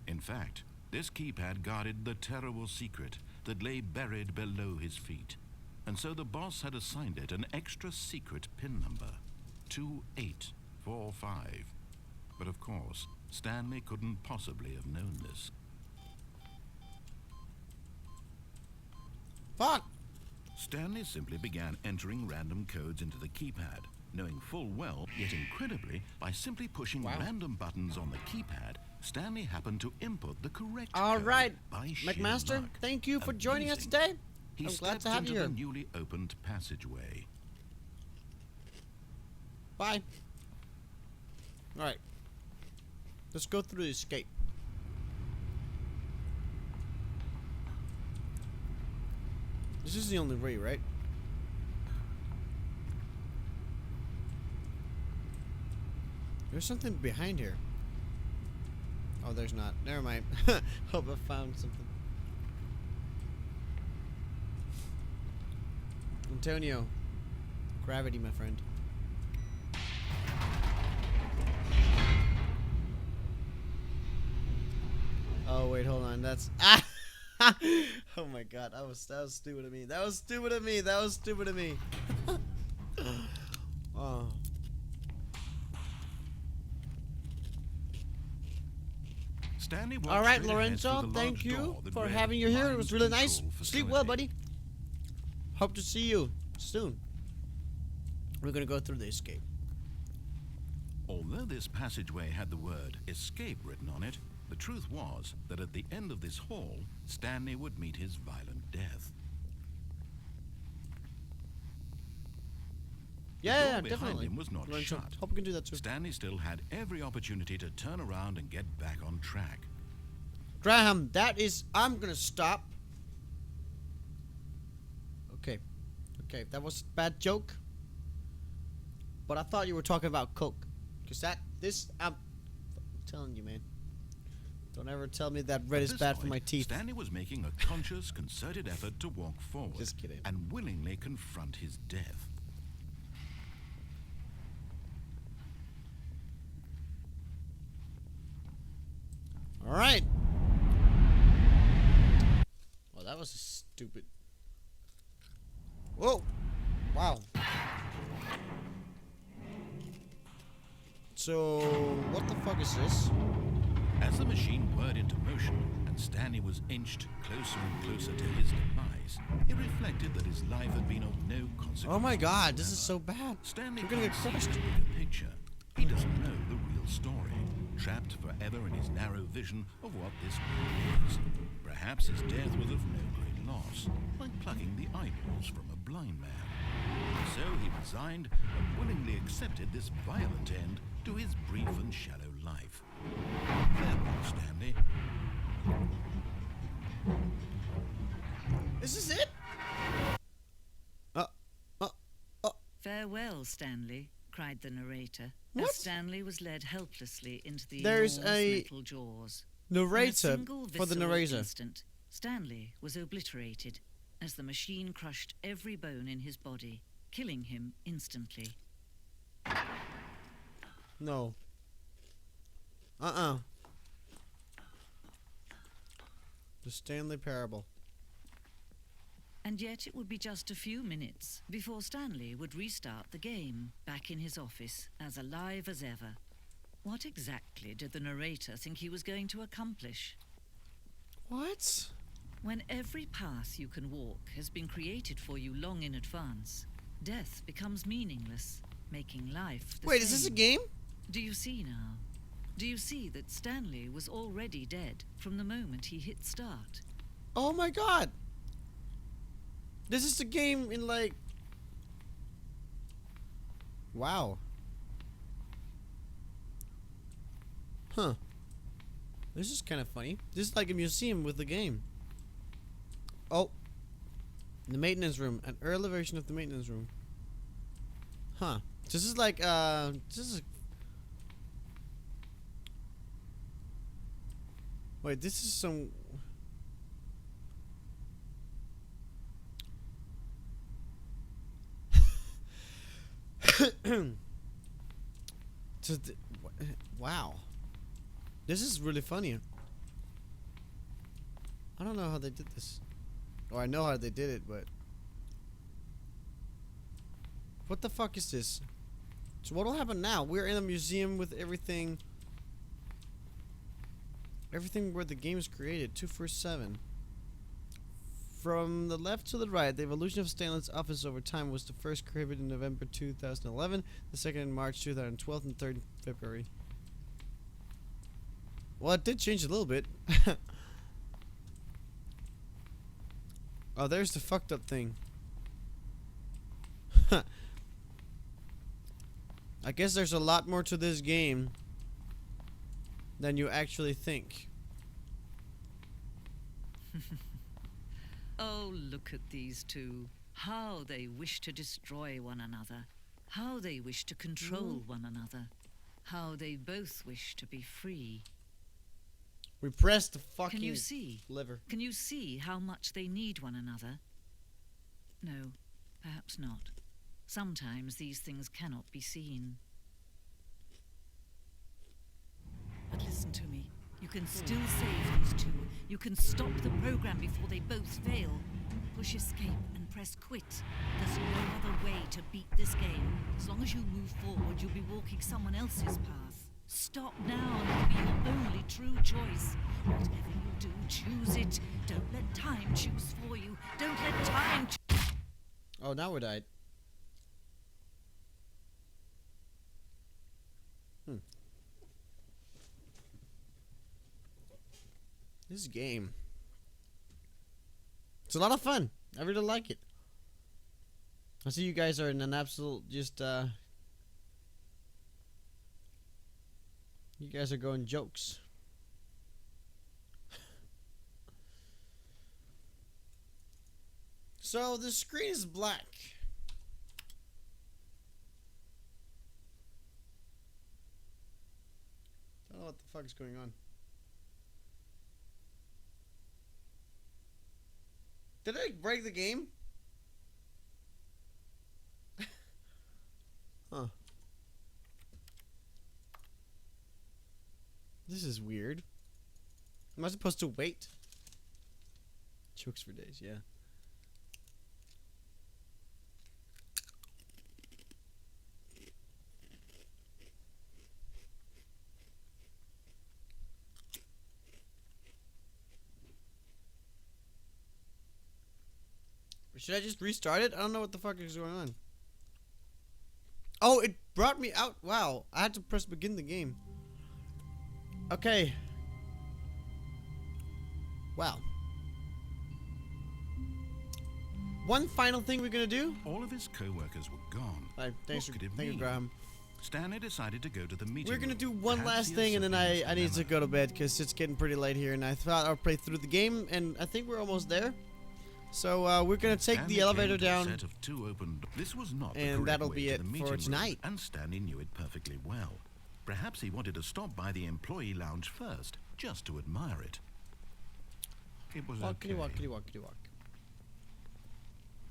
In fact, this keypad guarded the terrible secret that lay buried below his feet. And so the boss had assigned it an extra secret PIN number, 2845. But of course, Stanley couldn't possibly have known this. Fuck. Stanley simply began entering random codes into the keypad, knowing full well, yet incredibly, by simply pushing random buttons on the keypad, Stanley happened to input the correct All code right, by sheer McMaster, luck. thank you for joining us Amazing. today. He I'm glad stepped to have into you the here. newly opened passageway. Bye. All right. Let's go through the escape. This is the only way, right? There's something behind here. Oh, there's not. Never mind. Hope I found something. Antonio. Gravity, my friend. Oh wait, hold on. That's oh my god, that was stupid of me. That was stupid of me. That was stupid of me. Oh. Stanley walked All right, straight ahead Lorenzo. through the Thank large you door that for read having you here. It was Mind really nice. Control Sleep well, Facility. buddy. Hope to see you soon. We're gonna go through the escape. Although this passageway had the word escape written on it, the truth was that at the end of this hall, Stanley would meet his violent death. The Yeah, door yeah, behind definitely. him was not Lorenzo, shut. hope we can do that too. Stanley still had every opportunity to turn around and get back on track. Graham, that is. I'm gonna stop. Okay. Okay, that was a bad joke. But I thought you were talking about Coke. Cause I'm telling you, man. Don't ever tell me that red At is this bad for point, my teeth. Stanley was making a conscious, concerted effort to walk forward Just kidding. and willingly confront his death. Alright. Well, that was stupid. Whoa. Wow. So, what the fuck is this? As the machine whirred into motion and Stanley was inched closer and closer to his demise, he reflected that his life had been of no consequence. Oh my god, this is so bad. Stanley We're gonna get can't see crushed. the bigger picture. He doesn't know the real story, trapped forever in his narrow vision of what this world is. Perhaps his death was of no great loss, like plucking the eyeballs from a blind man. So he resigned and willingly accepted this violent end to his brief and shallow life. Farewell, Stanley. This is it? Farewell, Stanley, cried the narrator, What? as Stanley was led helplessly into the There's enormous a metal jaws. Narrator In a single for the visceral narrator. instant, Stanley was obliterated as the machine crushed every bone in his body, killing him instantly. No. The Stanley Parable. And yet it would be just a few minutes before Stanley would restart the game, back in his office, as alive as ever. What exactly did the narrator think he was going to accomplish? What? When every path you can walk has been created for you long in advance, death becomes meaningless, making life the Wait, same. is this a game? Do you see now? Do you see that Stanley was already dead from the moment he hit start? Oh my god! This is the game in like... Wow. Huh. This is kind of funny. This is like a museum with the game. Oh. The maintenance room. An early version of the maintenance room. Huh. This is like, this is... Wait, this is some... Wow. This is really funny. I don't know how they did this. Or I know how they did it, but... What the fuck is this? So what will happen now? We're in a museum with everything... Everything where the game is created. 247. From the left to the right, the evolution of Stanley's office over time was the first created in November 2011, the second in March 2012, and third in February. Well, it did change a little bit. Oh, there's the fucked up thing. I guess there's a lot more to this game than you actually think. Oh, look at these two. How they wish to destroy one another. How they wish to control one another. How they both wish to be free. We pressed the fucking Can you see? lever. Can you see how much they need one another? No, perhaps not. Sometimes these things cannot be seen. But listen to me. You can still save these two. You can stop the program before they both fail. Push escape and press quit. There's no other way to beat this game. As long as you move forward, you'll be walking someone else's path. Stop now and it'll be your only true choice. Whatever you do, choose it. Don't let time choose for you. Don't let time Oh, now we died. This game. It's a lot of fun. I really like it. I see you guys are in an absolute just you guys are going jokes. So the screen is black. Don't know what the fuck is going on. Did I break the game? Huh. This is weird. Am I supposed to wait? Chokes for days, yeah. Should I just restart it? I don't know what the fuck is going on. Oh, it brought me out. Wow, I had to press begin the game. Okay. Wow. One final thing we're gonna do. All of his co-workers were gone. Alright, thanks What for could it thank you, mean? Graham. Stanley decided to go to the meeting We're gonna room. do one Perhaps last he had thing, and then simply missed I the need to memo. go to bed because it's getting pretty late here, and I thought I'll play through the game, and I think we're almost there. So we're gonna take Stanley the elevator came to a down. set of two open This was not the And correct that'll way be to it the for meeting room, tonight. and Stanley knew it perfectly well. Perhaps he wanted to stop by the employee lounge first, just to admire it. It was okay. Walkity walkity walkity walk.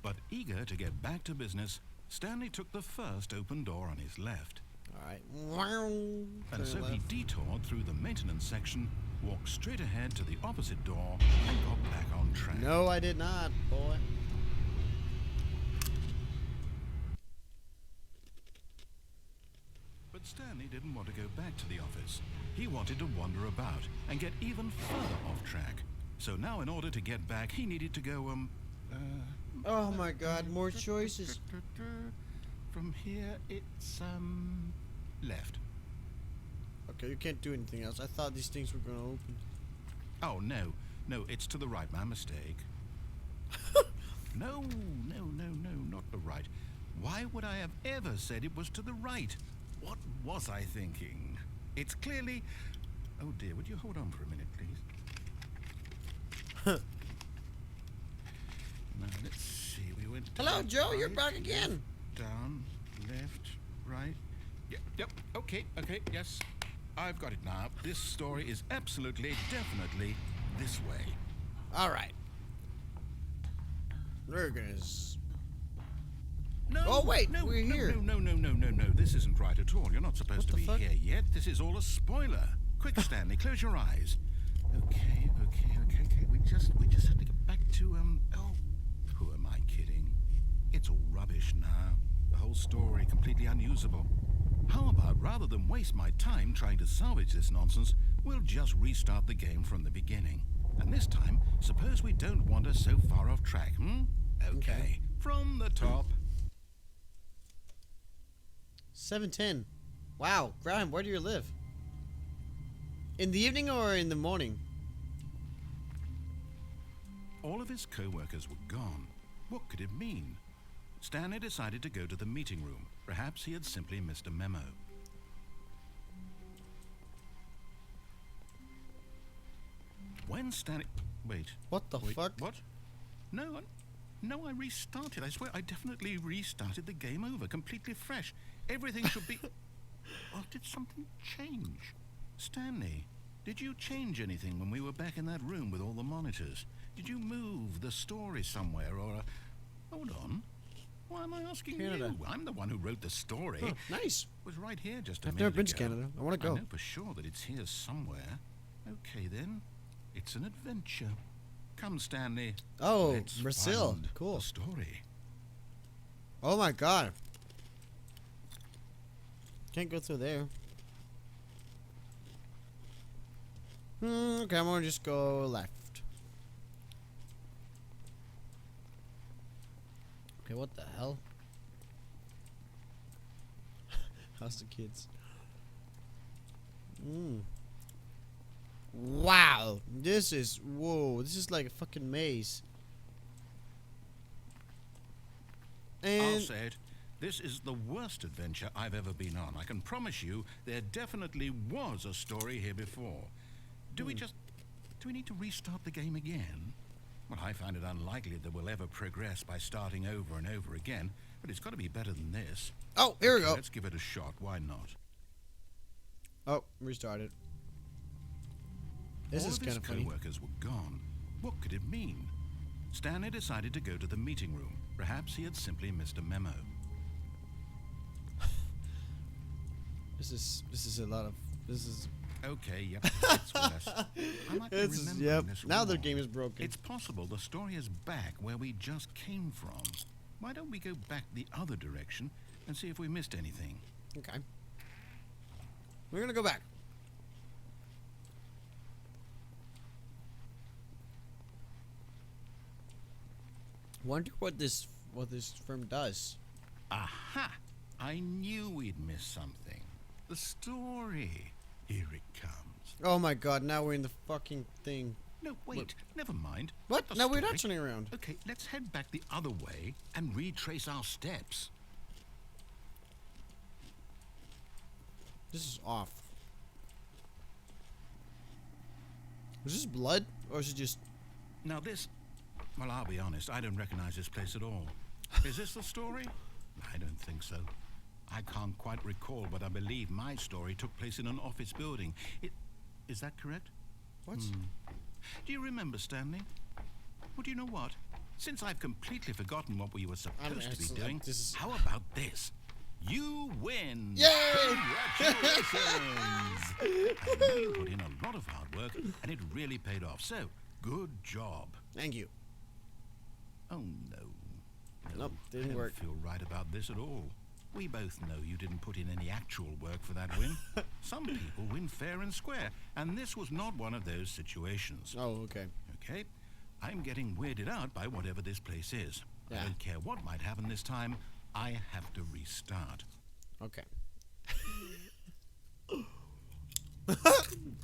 But eager to get back to business, Stanley took the first open door on his left. Alright. And so he detoured through the maintenance section, walked straight ahead to the opposite door, and got back on track. No, I did not, boy. But Stanley didn't want to go back to the office. He wanted to wander about and get even further off track. So now in order to get back, he needed to go, Oh my god, more choices. From here, it's, left. Okay, you can't do anything else. I thought these things were gonna open. Oh, no. No, it's to the right. My mistake. No, not the right. Why would I have ever said it was to the right? What was I thinking? It's clearly... Oh, dear, would you hold on for a minute, please? Now, let's see. We went Hello, down, Joe, you're right, back again. Down, left, right. Yep, okay, yes. I've got it now. This story is absolutely, definitely this way. Alright. We're gonna... No, Oh, wait, no, we're here. No. This isn't right at all. You're not supposed What to the be fuck? here yet. This is all a spoiler. Quick, Stanley, close your eyes. Okay. We just have to get back to, oh, who am I kidding? It's all rubbish now. The whole story completely unusable. How about, rather than waste my time trying to salvage this nonsense, we'll just restart the game from the beginning. And this time, suppose we don't wander so far off track, Okay. From the top. 7:10. Wow, Graham, where do you live? In the evening or in the morning? All of his co-workers were gone. What could it mean? Stanley decided to go to the meeting room. Perhaps he had simply missed a memo. When Stanley... Wait. What the fuck? What? No, I restarted. I swear, I definitely restarted the game over, completely fresh. Everything should be... Well, did something change? Stanley, did you change anything when we were back in that room with all the monitors? Did you move the story somewhere, or... Hold on. Why am I asking Canada. you? I'm the one who wrote the story. Oh, nice. It was right here just a I've minute never been to ago. Canada. I want to go. I know for sure that it's here somewhere. Okay, then. It's an adventure. Come, Stanley. Oh, Let's Brazil. find Cool. the story. Oh my god. Can't go through there. Okay, I'm gonna just go left. Okay, what the hell? How's the kids? Wow, this is this is like a fucking maze. I'll And say it. This is the worst adventure I've ever been on. I can promise you there definitely was a story here before. Do we need to restart the game again? Well, I find it unlikely that we'll ever progress by starting over and over again, but it's got to be better than this. Oh, here we go. Let's give it a shot. Why not? Oh, restarted. This is kind of funny. Co-workers were gone. What could it mean? Stanley decided to go to the meeting room. Perhaps he had simply missed a memo. This is a lot of. This is. Okay, yep, it's worse. I might be remembering this Now the wrong. game is broken. It's possible the story is back where we just came from. Why don't we go back the other direction and see if we missed anything? Okay. We're gonna go back. Wonder what this firm does. Aha! I knew we'd miss something. The story. Here it comes. Oh my god, now we're in the fucking thing. No, wait. Never mind. What? The No, we're story. not turning around. Okay, let's head back the other way and retrace our steps. This is off. Is this blood? Or is it just... Now this... Well, I'll be honest, I don't recognize this place at all. Is this the story? I don't think so. I can't quite recall, but I believe my story took place in an office building. Is that correct? What? Do you remember, Stanley? Well, do you know what? Since I've completely forgotten what we were supposed to be doing, how about this? You win! Yay! Congratulations! I know you put in a lot of hard work, and it really paid off. So, good job. Thank you. Oh, no. Nope, I didn't don't work. feel right about this at all. We both know you didn't put in any actual work for that win. Some people win fair and square, and this was not one of those situations. Oh, okay. Okay? I'm getting weirded out by whatever this place is. Yeah. I don't care what might happen this time. I have to restart. Okay.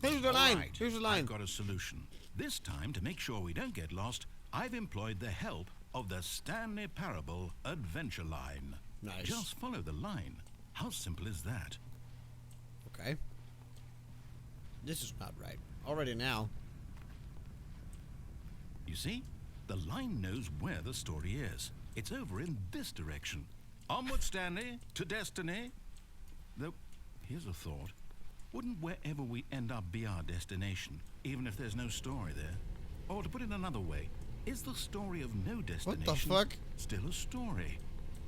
Here's the line. Right, Here's the line. I've got a solution. This time, to make sure we don't get lost, I've employed the help of the Stanley Parable Adventure Line. Nice. Just follow the line. How simple is that? Okay. This is not right. Already now. You see? The line knows where the story is. It's over in this direction. Onward, Stanley, to destiny. Though, here's a thought. Wouldn't wherever we end up be our destination, even if there's no story there? Or to put it another way, is the story of no destination fuck? still a story?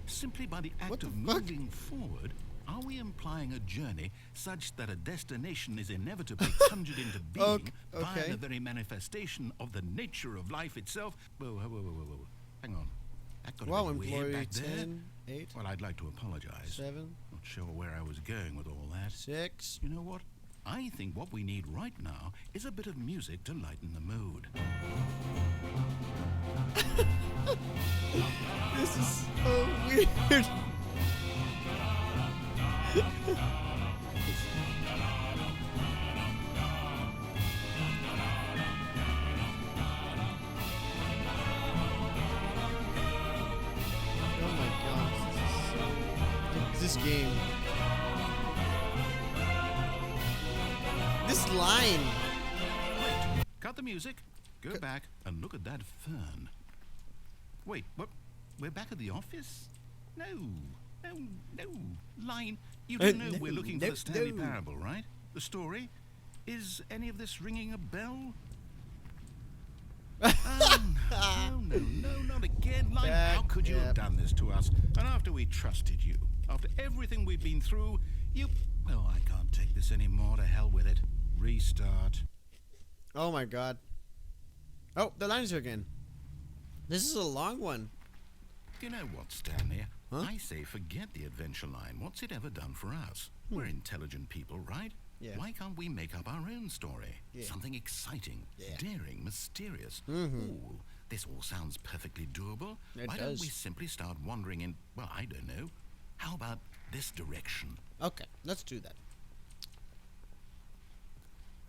Simply by the What act the of fuck? moving forward, are we implying a journey such that a destination is inevitably conjured into being by okay. the very manifestation of the nature of life itself? Whoa. Hang on. That got Wow, a bit weird employee back there. 10, 8, Well, I'd like to apologize. 7, Not sure where I was going with all that. 6. You know what? I think what we need right now is a bit of music to lighten the mood. This is so weird. Oh my gosh, this game. This line. Cut the music, go back, and look at that fern. Wait, what? We're back at the office? No. Line, you do know we're looking for the Stanley Parable, right? The story? Is any of this ringing a bell? No, not again. Line, how could you have done this to us? And after we trusted you, after everything we've been through, you... Well, I can't take this anymore. To hell with it. Restart. Oh my god. Oh, the line's here again. This is a long one. You know what, Stanley? Huh? I say forget the adventure line. What's it ever done for us? We're intelligent people, right? Yeah. Why can't we make up our own story? Yeah. Something exciting, Yeah. daring, mysterious. Mhm. Ooh, this all sounds perfectly doable. It Why does. don't we simply start wandering in, well, I don't know. How about this direction? Okay, let's do that.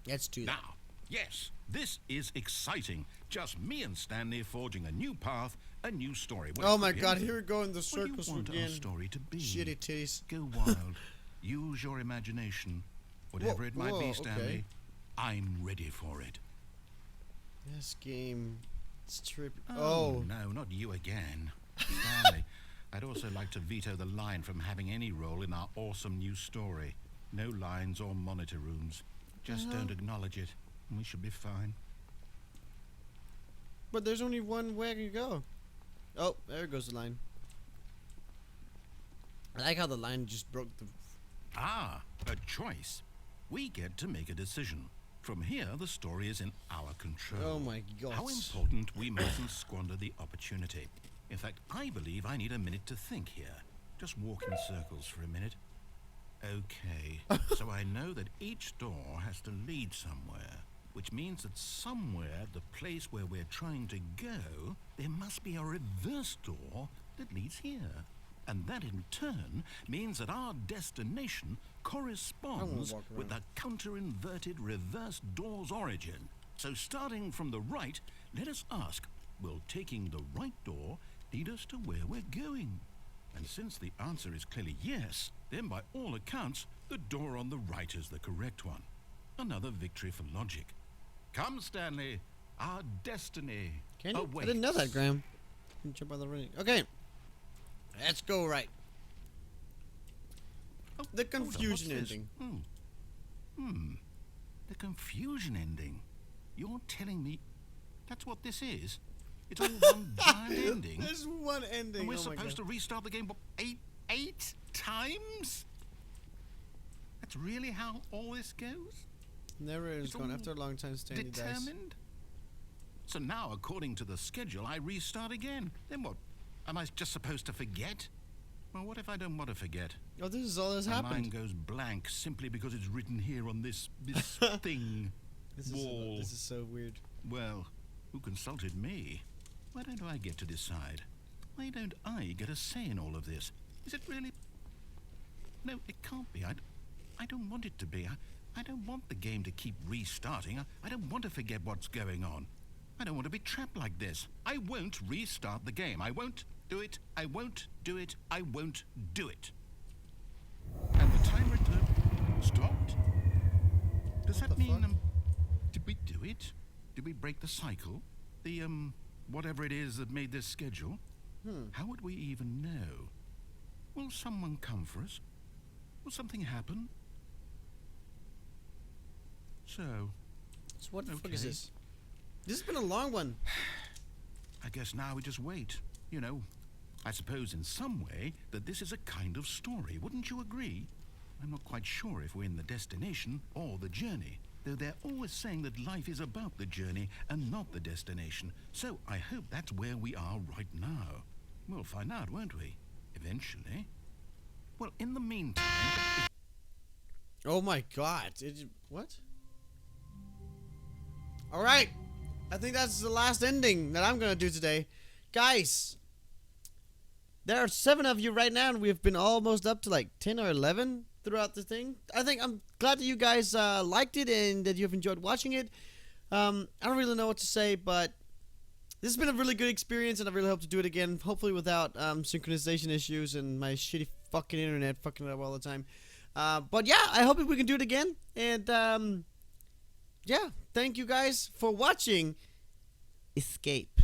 Let's do that. Now, yes, this is exciting. Just me and Stanley forging a new path, a new story. Well, Oh it my could be god, anything. here we go in the What do you circles want our again. story to be? Shitty titties. Go wild. Use your imagination. Whatever it might whoa, be, okay. Stanley. I'm ready for it. This game. It's trippy. Oh, no, not you again. Stanley, I'd also like to veto the line from having any role in our awesome new story. No lines or monitor rooms. Just don't acknowledge it, and we should be fine. But there's only one way I can go. Oh, there goes the line. I like how the line just broke the... Ah, a choice. We get to make a decision. From here, the story is in our control. Oh my god. How important we mustn't squander the opportunity. In fact, I believe I need a minute to think here. Just walk in circles for a minute. Okay, so I know that each door has to lead somewhere, which means that somewhere, the place where we're trying to go, there must be a reverse door that leads here. And that in turn means that our destination corresponds with the counter-inverted reverse door's origin. So starting from the right, let us ask, will taking the right door lead us to where we're going? And since the answer is clearly yes, then by all accounts, the door on the right is the correct one. Another victory for logic. Come, Stanley, our destiny Can you? awaits. I didn't know that, Graham. Can you jump on the ring? Okay. Let's go right. Oh, The hold on, what's confusion this? ending. The confusion ending. You're telling me that's what this is? It's all one giant ending? There's one ending. And we're oh my supposed God. to restart the game what, eight times? That's really how all this goes? Narrator's It's gone all after a long time. Stanley dies. Determined? So now, according to the schedule, I restart again. Then what? Am I just supposed to forget? Well, what if I don't want to forget? Oh, this is all that's My happened. mind goes blank simply because it's written here on this thing. Wall. This is so weird. Well, who consulted me? Why don't I get to decide? Why don't I get a say in all of this? Is it really... No, it can't be. I don't want it to be. I don't want the game to keep restarting. I don't want to forget what's going on. I don't want to be trapped like this. I won't restart the game. I won't do it. I won't do it. I won't do it. And the timer stopped? Does that mean, fuck? did we do it? Did we break the cycle? The, whatever it is that made this schedule? How would we even know? Will someone come for us? Will something happen? So, So what the fuck is Okay. this? This has been a long one. I guess now we just wait. You know, I suppose in some way that this is a kind of story. Wouldn't you agree? I'm not quite sure if we're in the destination or the journey, though they're always saying that life is about the journey and not the destination. So I hope that's where we are right now. We'll find out, won't we? Eventually. Well, in the meantime... Oh my god. What? Alright. I think that's the last ending that I'm gonna do today. Guys. There are 7 of you right now, and we've been almost up to like 10 or 11 throughout the thing. I'm glad that you guys liked it and that you've enjoyed watching it. I don't really know what to say, but this has been a really good experience, and I really hope to do it again. Hopefully without synchronization issues and my shitty fucking internet fucking it up all the time. But yeah, I hope we can do it again. And yeah, thank you guys for watching Escape.